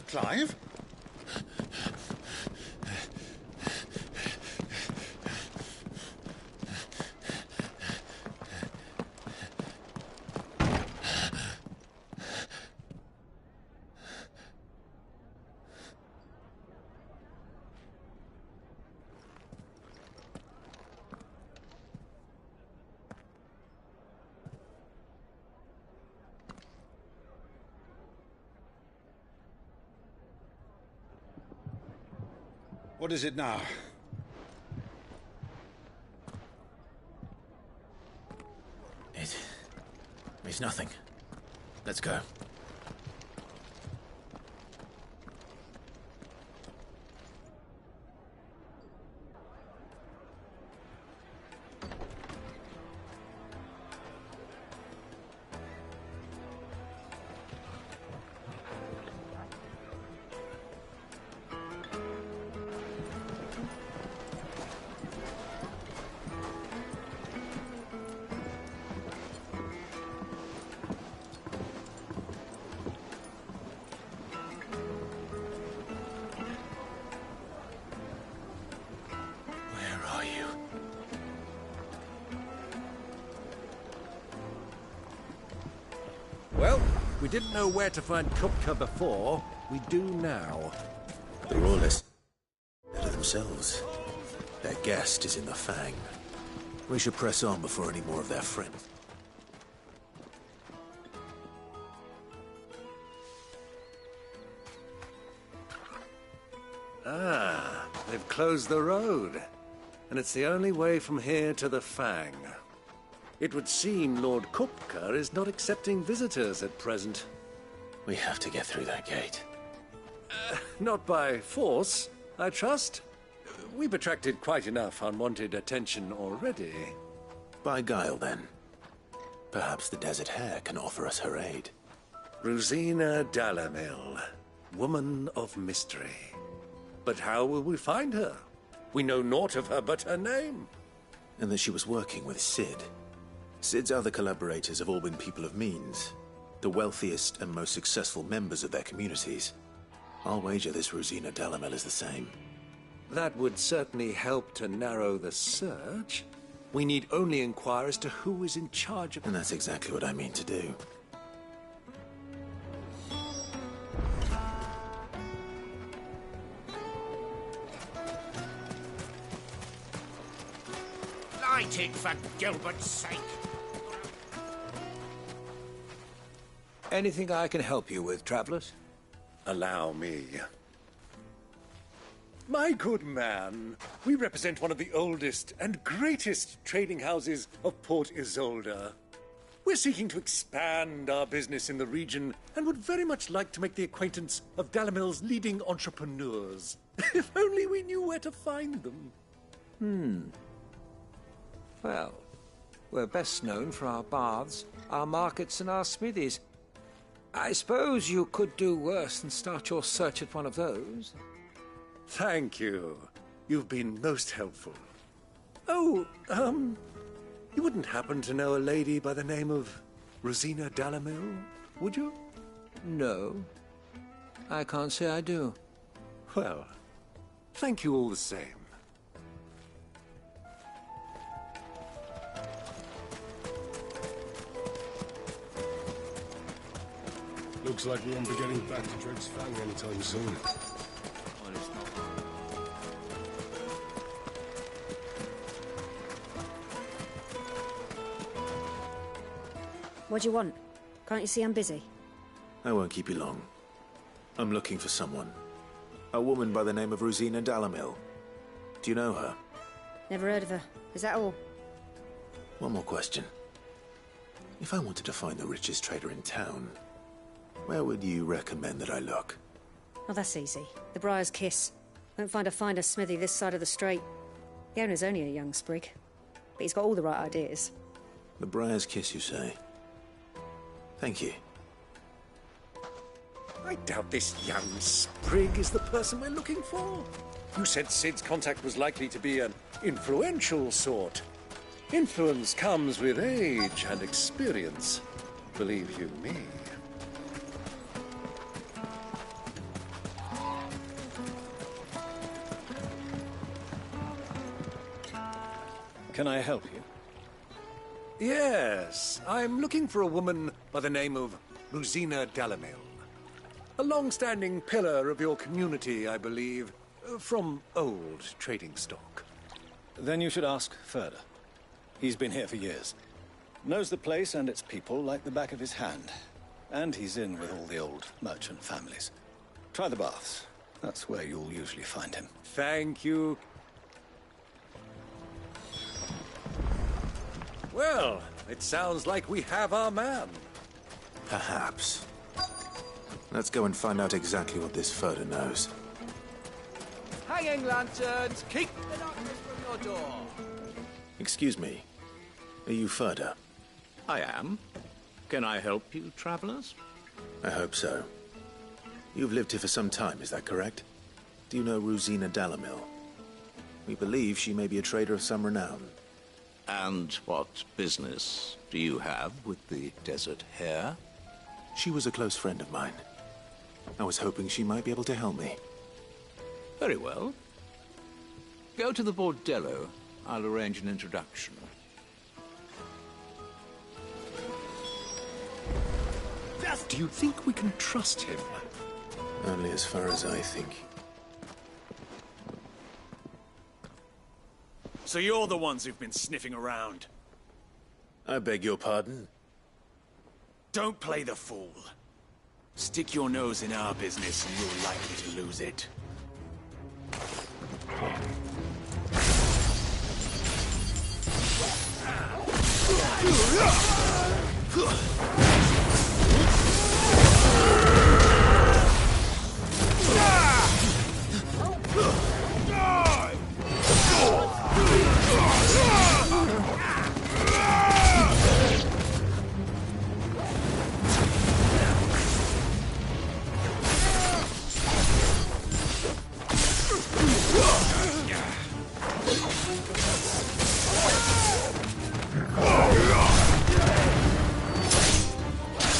Clive? What is it now? It's nothing. Let's go. Well, we didn't know where to find Kupka before. We do now. The Rawless better themselves. Their guest is in the Fang. We should press on before any more of their friends. Ah, they've closed the road. And it's the only way from here to the Fang. It would seem Lord Kupka is not accepting visitors at present. We have to get through that gate. Not by force, I trust. We've attracted quite enough unwanted attention already. By guile, then. Perhaps the Desert Hare can offer us her aid. Rosina Dalamil, woman of mystery. But how will we find her? We know naught of her but her name. And that she was working with Sid. Sid's other collaborators have all been people of means, the wealthiest and most successful members of their communities. I'll wager this Rosina Dalamel is the same. That would certainly help to narrow the search. We need only inquire as to who is in charge of... And that's exactly what I mean to do. Light it, for Gilbert's sake! Anything I can help you with, travelers? Allow me. My good man, we represent one of the oldest and greatest trading houses of Port Isolde. We're seeking to expand our business in the region and would very much like to make the acquaintance of Dalamil's leading entrepreneurs. If only we knew where to find them. Well, we're best known for our baths, our markets and our smithies. I suppose you could do worse than start your search at one of those. Thank you. You've been most helpful. Oh, you wouldn't happen to know a lady by the name of Rosina Dalamil, would you? No. I can't say I do. Well, thank you all the same. Looks like we won't be getting back to Drake's Fang anytime soon. What do you want? Can't you see I'm busy? I won't keep you long. I'm looking for someone. A woman by the name of Rosina Dalamil. Do you know her? Never heard of her. Is that all? One more question. If I wanted to find the richest trader in town, where would you recommend that I look? Oh, that's easy. The Briar's Kiss. Won't find a finer smithy this side of the strait. The owner's only a young sprig, but he's got all the right ideas. The Briar's Kiss, you say? Thank you. I doubt this young sprig is the person we're looking for. You said Sid's contact was likely to be an influential sort. Influence comes with age and experience, believe you me. Can I help you? Yes, I'm looking for a woman by the name of Rosina Dalamil. A long-standing pillar of your community, I believe, from old trading stock. Then you should ask further. He's been here for years. Knows the place and its people like the back of his hand. And he's in with all the old merchant families. Try the baths. That's where you'll usually find him. Thank you. Well, it sounds like we have our man. Perhaps. Let's go and find out exactly what this Furder knows. Hanging lanterns, keep the darkness from your door. Excuse me. Are you Furder? I am. Can I help you, travelers? I hope so. You've lived here for some time, is that correct? Do you know Rosina Dalamil? We believe she may be a trader of some renown. And what business do you have with the Desert Hare? She was a close friend of mine. I was hoping she might be able to help me. Very well. Go to the bordello. I'll arrange an introduction. Do you think we can trust him? Only as far as I think. So you're the ones who've been sniffing around? I beg your pardon? Don't play the fool. Stick your nose in our business and you're likely to lose it.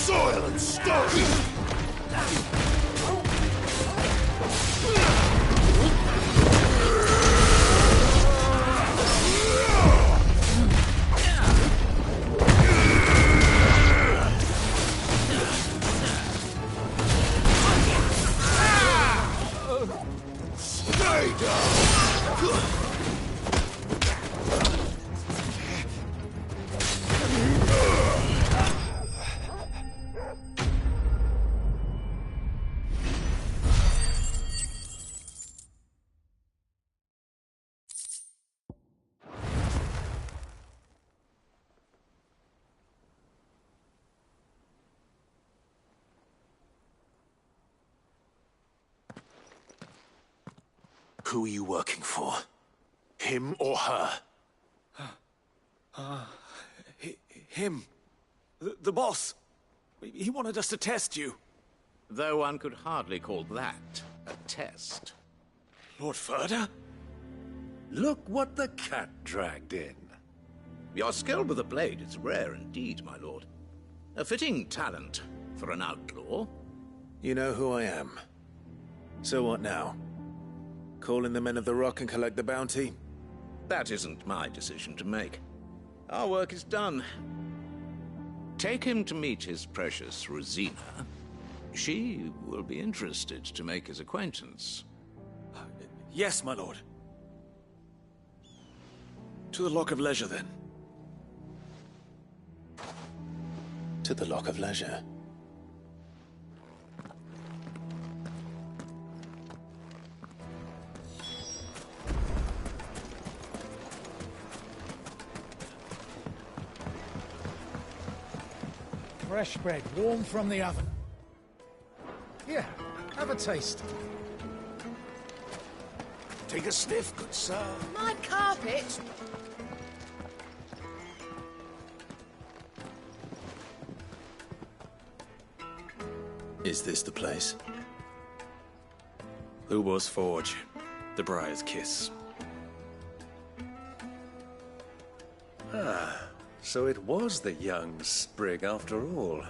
Soil and stone! Stay down! Who are you working for? Him or her? Him. The boss. He wanted us to test you. Though one could hardly call that a test. Lord Furder? Look what the cat dragged in. Your skill with the blade is rare indeed, my lord. A fitting talent for an outlaw. You know who I am. So what now? Call in the Men of the Rock and collect the bounty? That isn't my decision to make. Our work is done. Take him to meet his precious Rosina. She will be interested to make his acquaintance. Yes, my lord. To the Lock of Leisure, then. To the Lock of Leisure. Fresh bread, warm from the oven. Here, have a taste. Take a sniff, good sir. My carpet! Is this the place? Ubor's Forge. The Briar's Kiss. Ah, so it was the young sprig after all.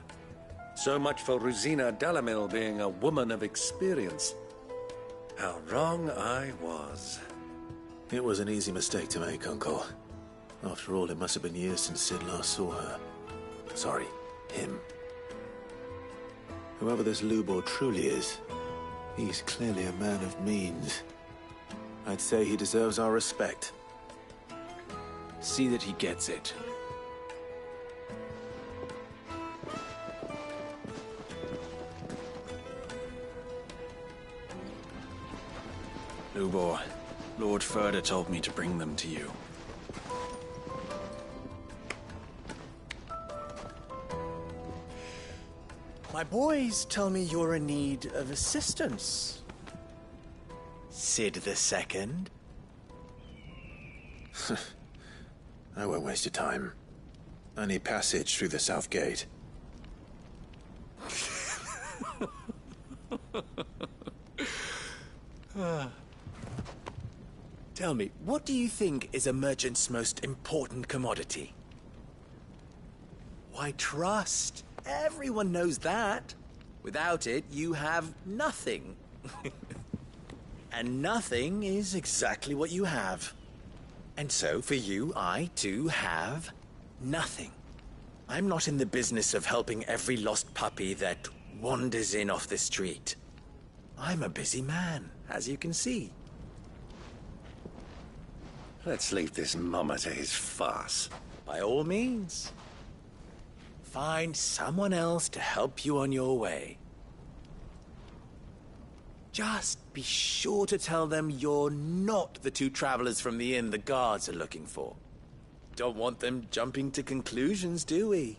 So much for Rosina Dalamil being a woman of experience. How wrong I was. It was an easy mistake to make, Uncle. After all, it must have been years since Sid last saw her. Sorry, him. Whoever this Lubor truly is, he's clearly a man of means. I'd say he deserves our respect. See that he gets it. Lubor, Lord Furder told me to bring them to you. My boys tell me you're in need of assistance. Sid the Second. I won't waste your time. I need passage through the south gate. Tell me, what do you think is a merchant's most important commodity? Why, trust. Everyone knows that. Without it, you have nothing. And nothing is exactly what you have. And so, for you, I, too, have nothing. I'm not in the business of helping every lost puppy that wanders in off the street. I'm a busy man, as you can see. Let's leave this mummer to his farce. By all means. Find someone else to help you on your way. Just be sure to tell them you're not the two travelers from the inn the guards are looking for. Don't want them jumping to conclusions, do we?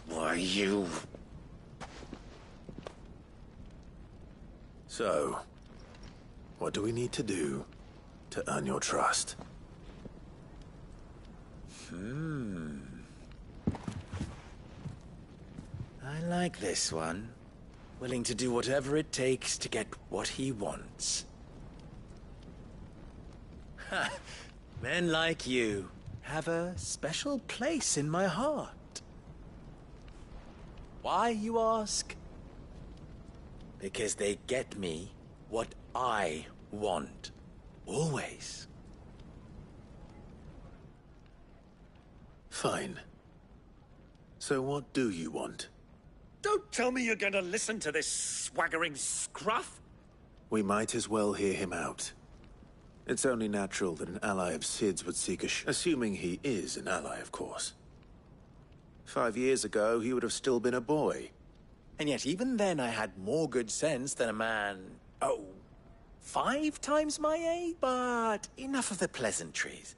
Why, you... So, what do we need to do to earn your trust? I like this one. Willing to do whatever it takes to get what he wants. Ha! Men like you have a special place in my heart. Why, you ask? Because they get me what I want. Always. Fine. So what do you want? Don't tell me you're going to listen to this swaggering scruff! We might as well hear him out. It's only natural that an ally of Sid's would seek assuming he is an ally, of course. 5 years ago, he would have still been a boy. And yet even then I had more good sense than a man... 5 times my age? But enough of the pleasantries.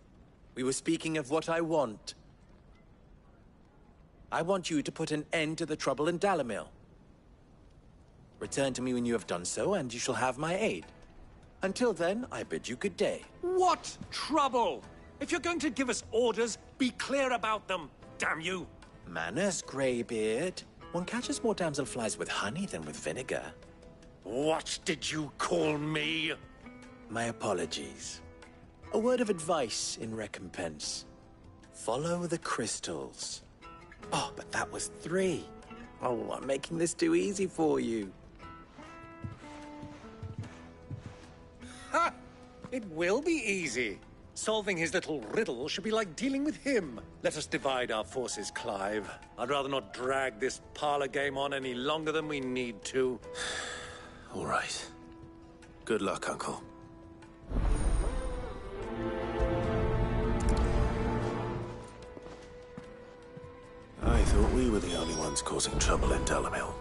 We were speaking of what I want. I want you to put an end to the trouble in Dalamil. Return to me when you have done so, and you shall have my aid. Until then, I bid you good day. What trouble? If you're going to give us orders, be clear about them, damn you! Manners, Greybeard. One catches more damselflies with honey than with vinegar. What did you call me? My apologies. A word of advice in recompense. Follow the crystals. Oh, but that was 3. Oh, I'm making this too easy for you. Ha! It will be easy. Solving his little riddle should be like dealing with him. Let us divide our forces, Clive. I'd rather not drag this parlor game on any longer than we need to. All right. Good luck, Uncle. I thought we were the only ones causing trouble in Dalamil.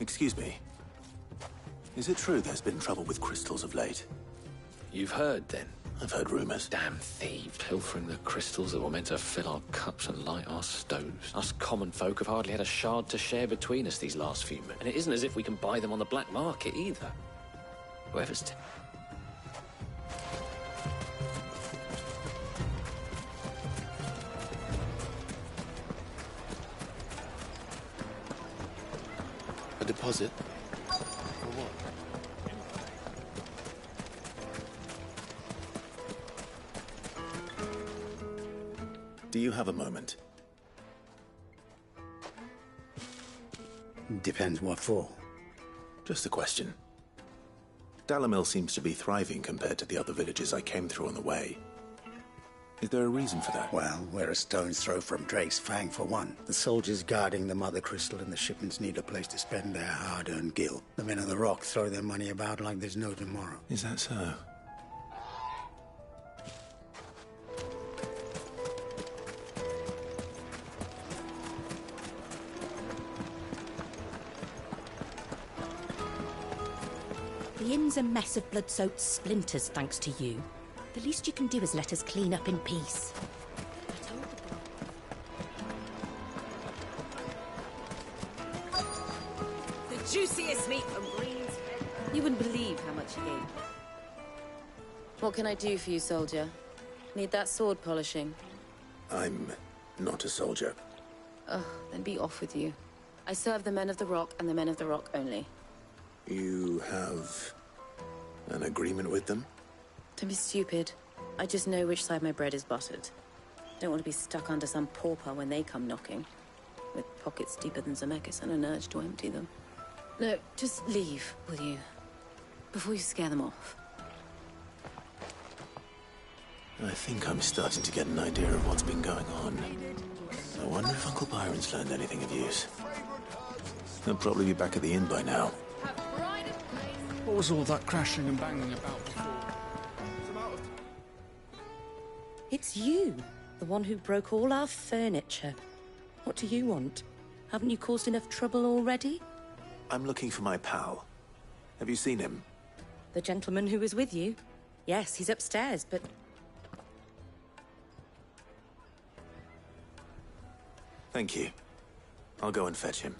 Excuse me. Is it true there's been trouble with crystals of late? You've heard, then? I've heard rumors. Damn thieves, pilfering the crystals that were meant to fill our cups and light our stoves. Us common folk have hardly had a shard to share between us these last few months. And it isn't as if we can buy them on the black market, either. Whoever's... A deposit? For what? Do you have a moment? Depends what for. Just a question. Dalamil seems to be thriving compared to the other villages I came through on the way. Is there a reason for that? Well, we're a stone's throw from Drake's Fang, for one. The soldiers guarding the Mother Crystal and the shipments need a place to spend their hard-earned gil. The men of the Rock throw their money about like there's no tomorrow. Is that so? The inn's a mess of blood-soaked splinters, thanks to you. The least you can do is let us clean up in peace. The juiciest meat from Green's. You wouldn't believe how much he gave. What can I do for you, soldier? Need that sword polishing? I'm not a soldier. Ugh, then be off with you. I serve the men of the Rock and the men of the Rock only. You have an agreement with them? Don't be stupid. I just know which side my bread is buttered. Don't want to be stuck under some pauper when they come knocking. With pockets deeper than Zemeckis and an urge to empty them. No, just leave, will you? Before you scare them off. I think I'm starting to get an idea of what's been going on. I wonder if Uncle Byron's learned anything of use. He'll probably be back at the inn by now. What was all that crashing and banging about before? It's you, the one who broke all our furniture. What do you want? Haven't you caused enough trouble already? I'm looking for my pal. Have you seen him? The gentleman who was with you? Yes, he's upstairs, but... Thank you. I'll go and fetch him.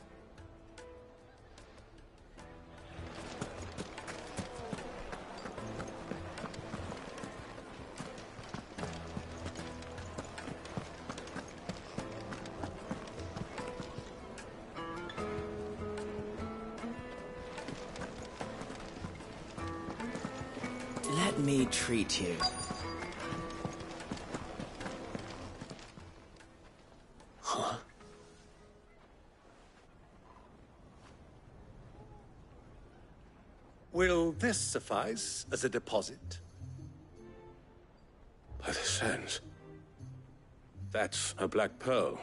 Let me treat you. Huh? Will this suffice as a deposit? By the sands. That's a black pearl.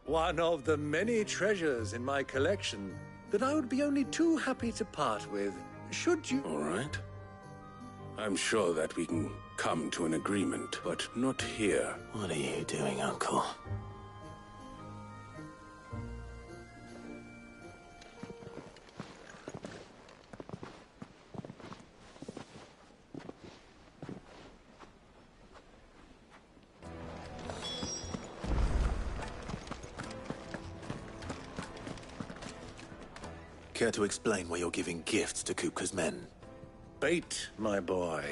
One of the many treasures in my collection that I would be only too happy to part with, should you... All right. I'm sure that we can come to an agreement, but not here. What are you doing, Uncle? Care to explain why you're giving gifts to Kupka's men? Bait, my boy.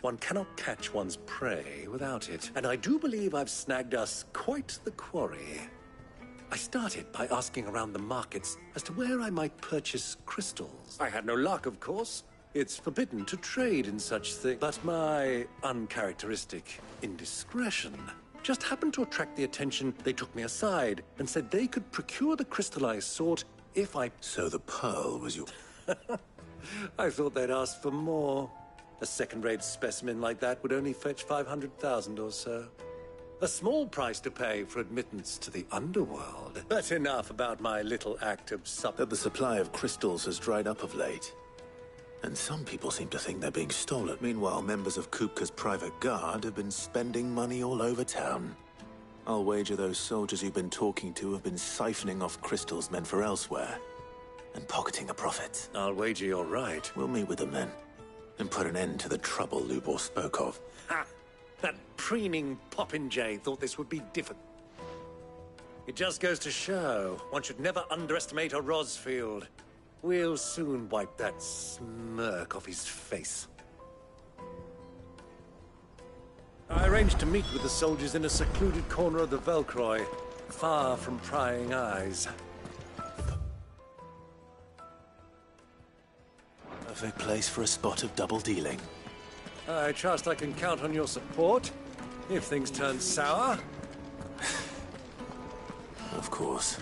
One cannot catch one's prey without it, and I do believe I've snagged us quite the quarry. I started by asking around the markets as to where I might purchase crystals. I had no luck, of course. It's forbidden to trade in such things, but my uncharacteristic indiscretion just happened to attract the attention. They took me aside and said they could procure the crystal I sought if I... So the pearl was your... I thought they'd ask for more. A second-rate specimen like that would only fetch 500,000 or so. A small price to pay for admittance to the underworld. But enough about my little act of That the supply of crystals has dried up of late. And some people seem to think they're being stolen. Meanwhile, members of Kupka's private guard have been spending money all over town. I'll wager those soldiers you've been talking to have been siphoning off crystals meant for elsewhere. And pocketing the profits. I'll wager you're right. We'll meet with them then. And put an end to the trouble Lubor spoke of. Ha! That preening popinjay thought this would be different. It just goes to show, one should never underestimate a Rosfield. We'll soon wipe that smirk off his face. I arranged to meet with the soldiers in a secluded corner of the Velcroy, far from prying eyes. Perfect place for a spot of double dealing. I trust I can count on your support, if things turn sour. Of course.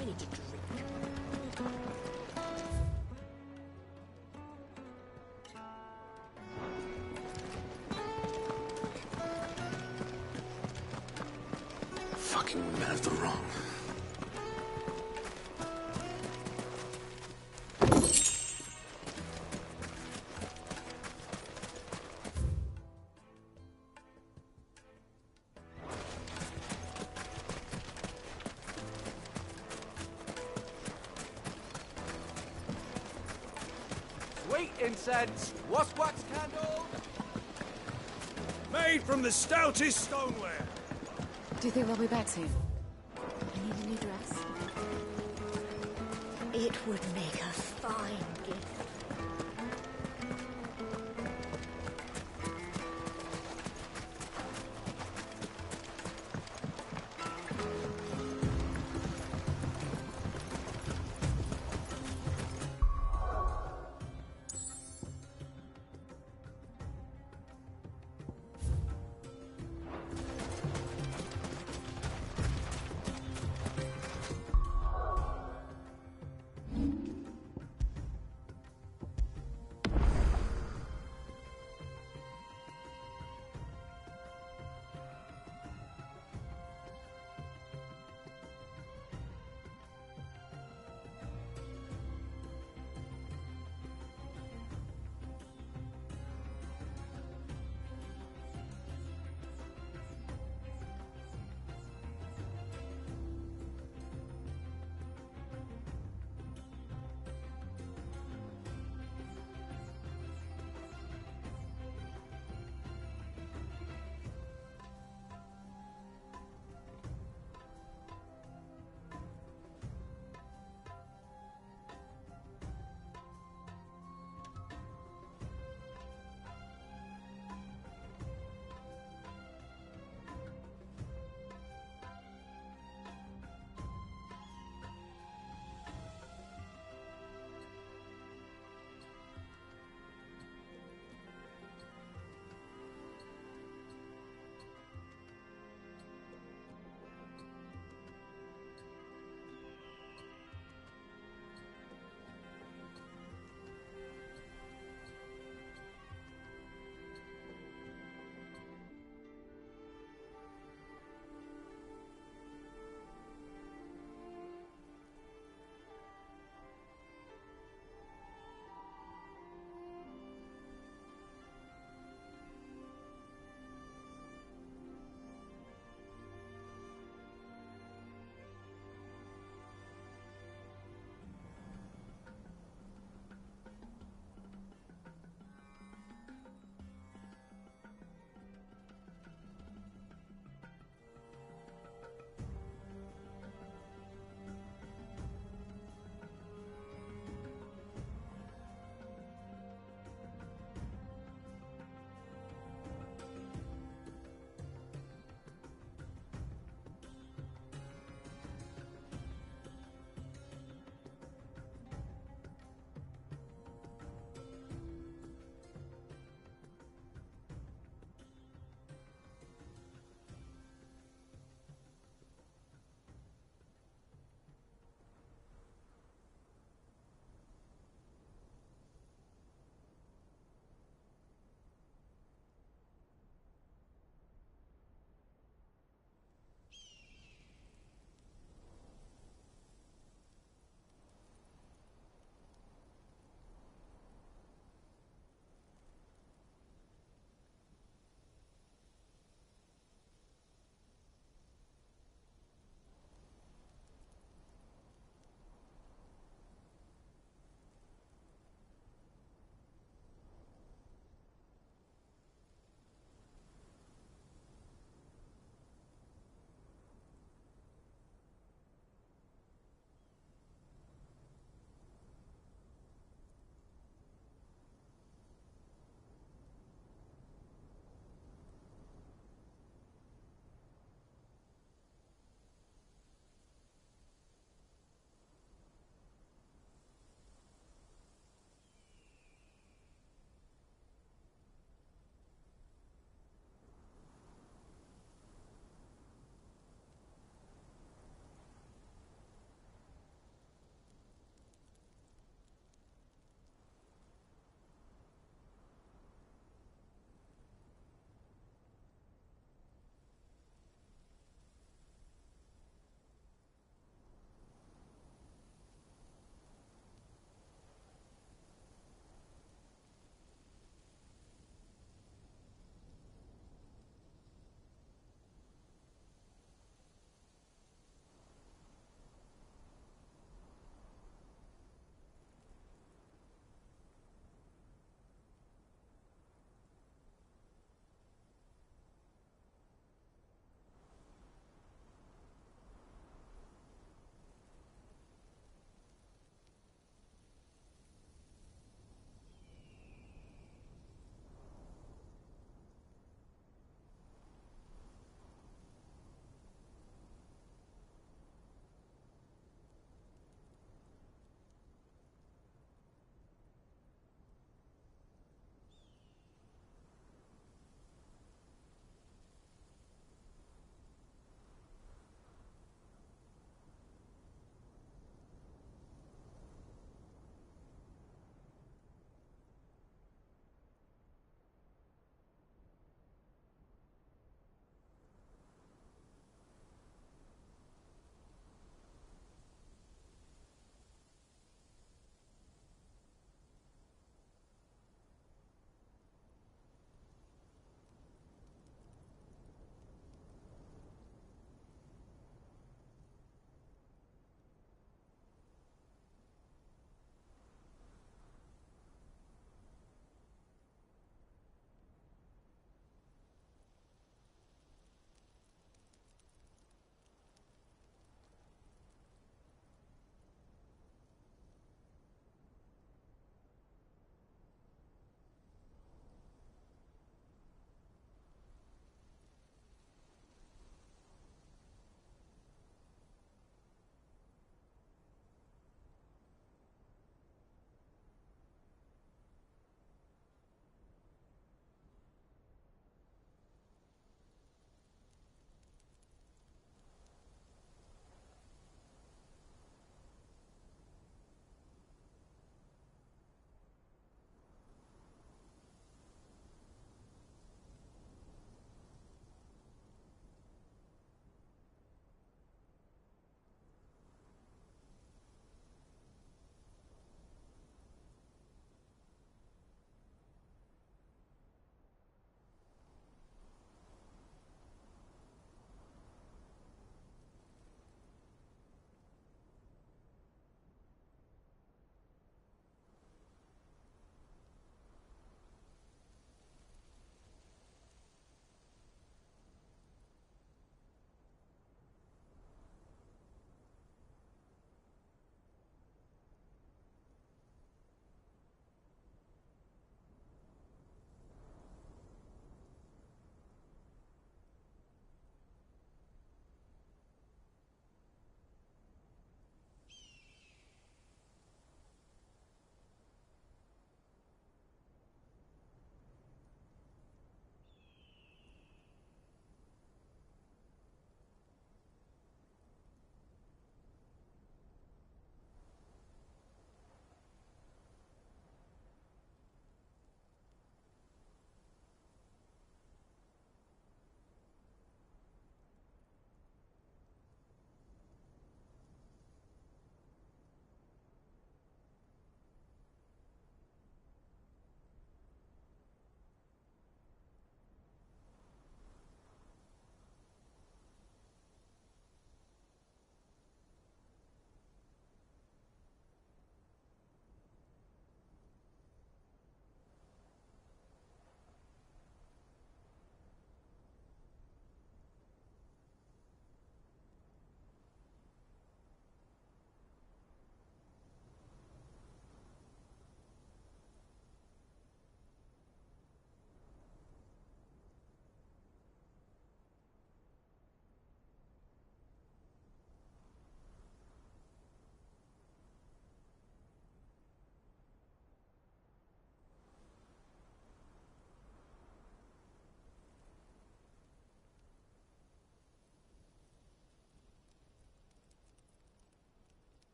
Fucking women have the wrong. Sweet incense, wasp wax candle, made from the stoutest stoneware. Do you think they'll be back soon? I need a new dress. It would make a fine gift.